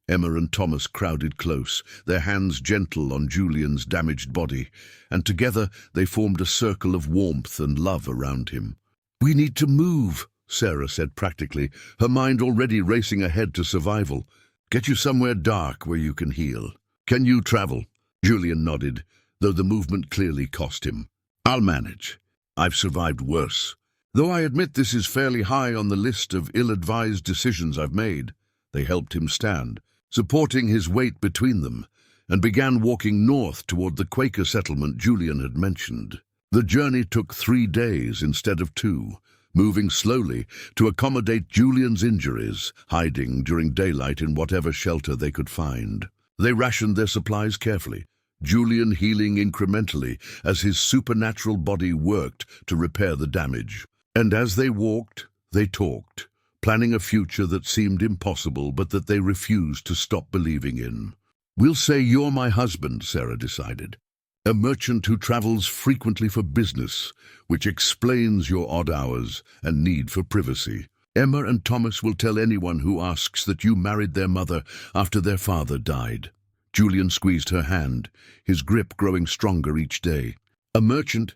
S1: Emma and Thomas crowded close, their hands gentle on Julian's damaged body, and together they formed a circle of warmth and love around him. "We need to move," Sarah said practically, her mind already racing ahead to survival. "Get you somewhere dark where you can heal." "Can you travel?" Julian nodded, though the movement clearly cost him. "I'll manage. I've survived worse. Though I admit this is fairly high on the list of ill-advised decisions I've made." They helped him stand, supporting his weight between them, and began walking north toward the Quaker settlement Julian had mentioned. The journey took 3 days instead of 2, moving slowly to accommodate Julian's injuries, hiding during daylight in whatever shelter they could find. They rationed their supplies carefully, Julian healing incrementally as his supernatural body worked to repair the damage. And as they walked, they talked, planning a future that seemed impossible but that they refused to stop believing in. "We'll say you're my husband," Sarah decided. "A merchant who travels frequently for business, which explains your odd hours and need for privacy. Emma and Thomas will tell anyone who asks that you married their mother after their father died." Julian squeezed her hand, his grip growing stronger each day. "A merchant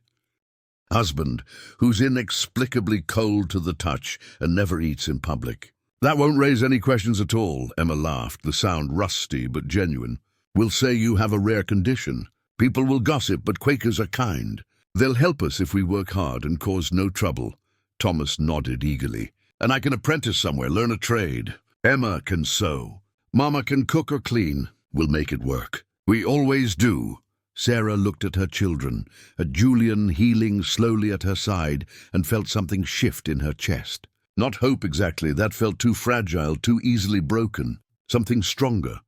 S1: husband who's inexplicably cold to the touch and never eats in public." "That won't raise any questions at all," Emma laughed, the sound rusty but genuine. "We'll say you have a rare condition. People will gossip, but Quakers are kind. They'll help us if we work hard and cause no trouble." Thomas nodded eagerly. "And I can apprentice somewhere, learn a trade. Emma can sew. Mama can cook or clean. We'll make it work. We always do." Sarah looked at her children, at Julian healing slowly at her side, and felt something shift in her chest. Not hope exactly, that felt too fragile, too easily broken. Something stronger.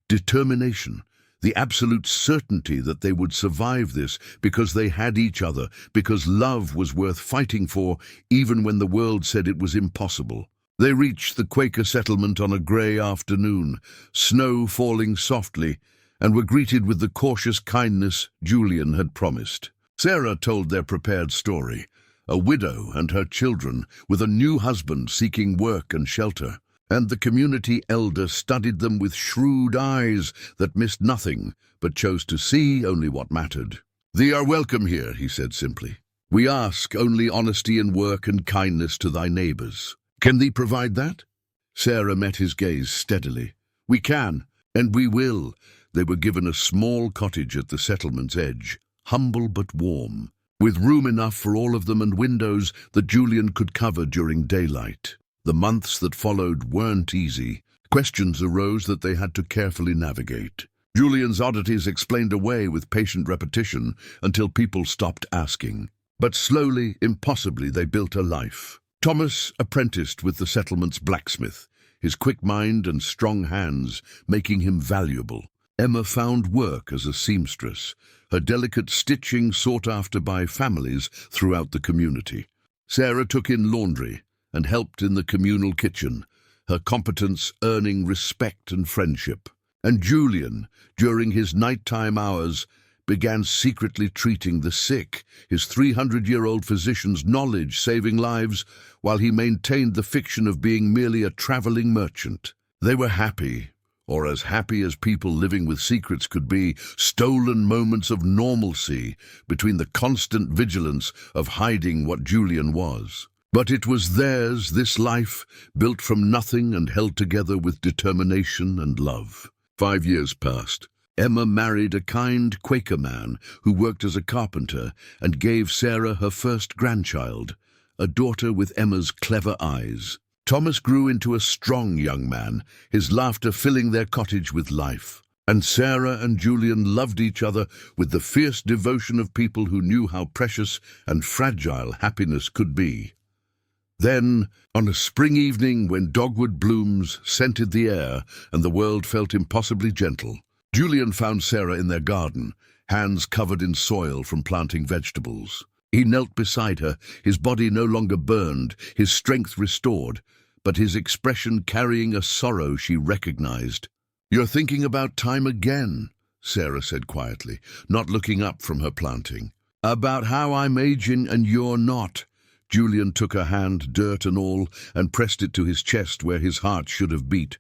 S1: Determination. The absolute certainty that they would survive this because they had each other, because love was worth fighting for, even when the world said it was impossible. They reached the Quaker settlement on a grey afternoon, snow falling softly, and were greeted with the cautious kindness Julian had promised. Sarah told their prepared story, a widow and her children, with a new husband seeking work and shelter, and the community elder studied them with shrewd eyes that missed nothing, but chose to see only what mattered. "Thee are welcome here," he said simply. "We ask only honesty in work and kindness to thy neighbours. Can thee provide that?" Sarah met his gaze steadily. "We can, and we will." They were given a small cottage at the settlement's edge, humble but warm, with room enough for all of them and windows that Julian could cover during daylight. The months that followed weren't easy. Questions arose that they had to carefully navigate. Julian's oddities explained away with patient repetition until people stopped asking. But slowly, impossibly, they built a life. Thomas apprenticed with the settlement's blacksmith, his quick mind and strong hands making him valuable. Emma found work as a seamstress, her delicate stitching sought after by families throughout the community. Sarah took in laundry and helped in the communal kitchen, her competence earning respect and friendship. And Julian, during his nighttime hours, began secretly treating the sick, his 300-year-old physician's knowledge saving lives, while he maintained the fiction of being merely a traveling merchant. They were happy, or as happy as people living with secrets could be, stolen moments of normalcy between the constant vigilance of hiding what Julian was. But it was theirs, this life, built from nothing and held together with determination and love. 5 years passed. Emma married a kind Quaker man who worked as a carpenter and gave Sarah her first grandchild, a daughter with Emma's clever eyes. Thomas grew into a strong young man, his laughter filling their cottage with life. And Sarah and Julian loved each other with the fierce devotion of people who knew how precious and fragile happiness could be. Then, on a spring evening when dogwood blooms scented the air and the world felt impossibly gentle, Julian found Sarah in their garden, hands covered in soil from planting vegetables. He knelt beside her, his body no longer burned, his strength restored, but his expression carrying a sorrow she recognized. "You're thinking about time again," Sarah said quietly, not looking up from her planting. "About how I'm aging and you're not." Julian took her hand, dirt and all, and pressed it to his chest where his heart should have beat.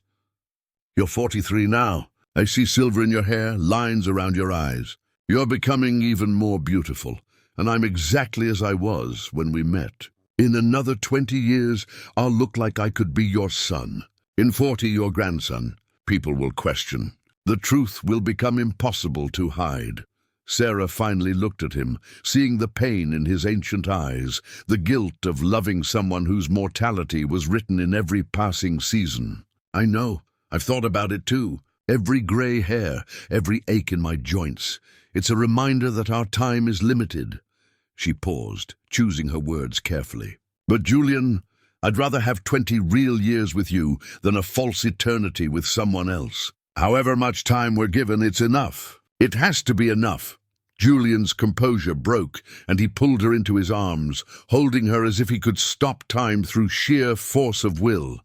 S1: "You're 43 now. I see silver in your hair, lines around your eyes. You're becoming even more beautiful, and I'm exactly as I was when we met. In another 20 years, I'll look like I could be your son. In 40, your grandson. People will question. The truth will become impossible to hide." Sarah finally looked at him, seeing the pain in his ancient eyes, the guilt of loving someone whose mortality was written in every passing season. "I know. I've thought about it too. Every gray hair, every ache in my joints. It's a reminder that our time is limited." She paused, choosing her words carefully. "But Julian, I'd rather have 20 real years with you than a false eternity with someone else. However much time we're given, it's enough. It has to be enough." Julian's composure broke, and he pulled her into his arms, holding her as if he could stop time through sheer force of will.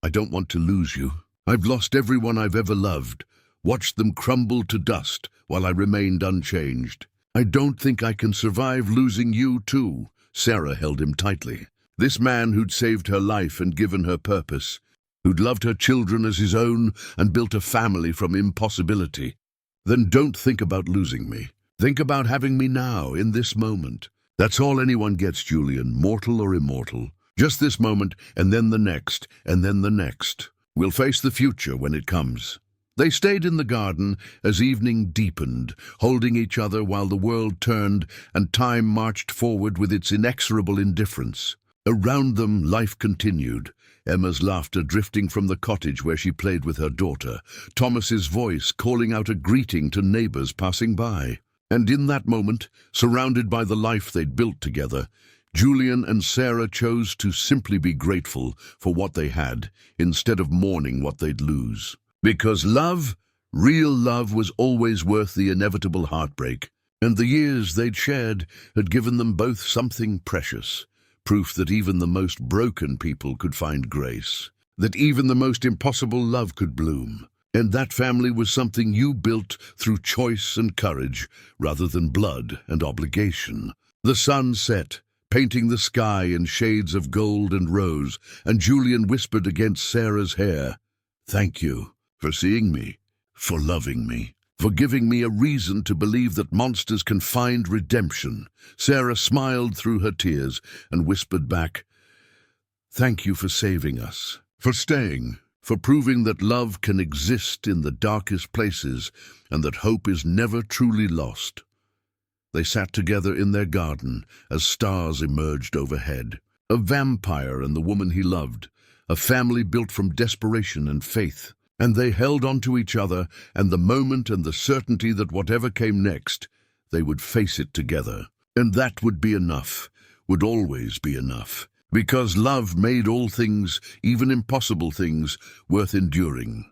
S1: "I don't want to lose you. I've lost everyone I've ever loved, watched them crumble to dust while I remained unchanged. I don't think I can survive losing you too." Sarah held him tightly. This man who'd saved her life and given her purpose, who'd loved her children as his own and built a family from impossibility. "Then don't think about losing me. Think about having me now, in this moment. That's all anyone gets, Julian, mortal or immortal. Just this moment, and then the next, and then the next. We'll face the future when it comes." They stayed in the garden as evening deepened, holding each other while the world turned and time marched forward with its inexorable indifference. Around them, life continued. Emma's laughter drifting from the cottage where she played with her daughter, Thomas's voice calling out a greeting to neighbors passing by. And in that moment, surrounded by the life they'd built together, Julian and Sarah chose to simply be grateful for what they had, instead of mourning what they'd lose. Because love, real love, was always worth the inevitable heartbreak, and the years they'd shared had given them both something precious. Proof that even the most broken people could find grace, that even the most impossible love could bloom. And that family was something you built through choice and courage, rather than blood and obligation. The sun set, painting the sky in shades of gold and rose, and Julian whispered against Sarah's hair, "Thank you for seeing me, for loving me, for giving me a reason to believe that monsters can find redemption." Sarah smiled through her tears and whispered back, "Thank you for saving us, for staying, for proving that love can exist in the darkest places and that hope is never truly lost." They sat together in their garden as stars emerged overhead. A vampire and the woman he loved, a family built from desperation and faith. And they held on to each other and the moment and the certainty that whatever came next, they would face it together. And that would be enough, would always be enough, because love made all things, even impossible things, worth enduring.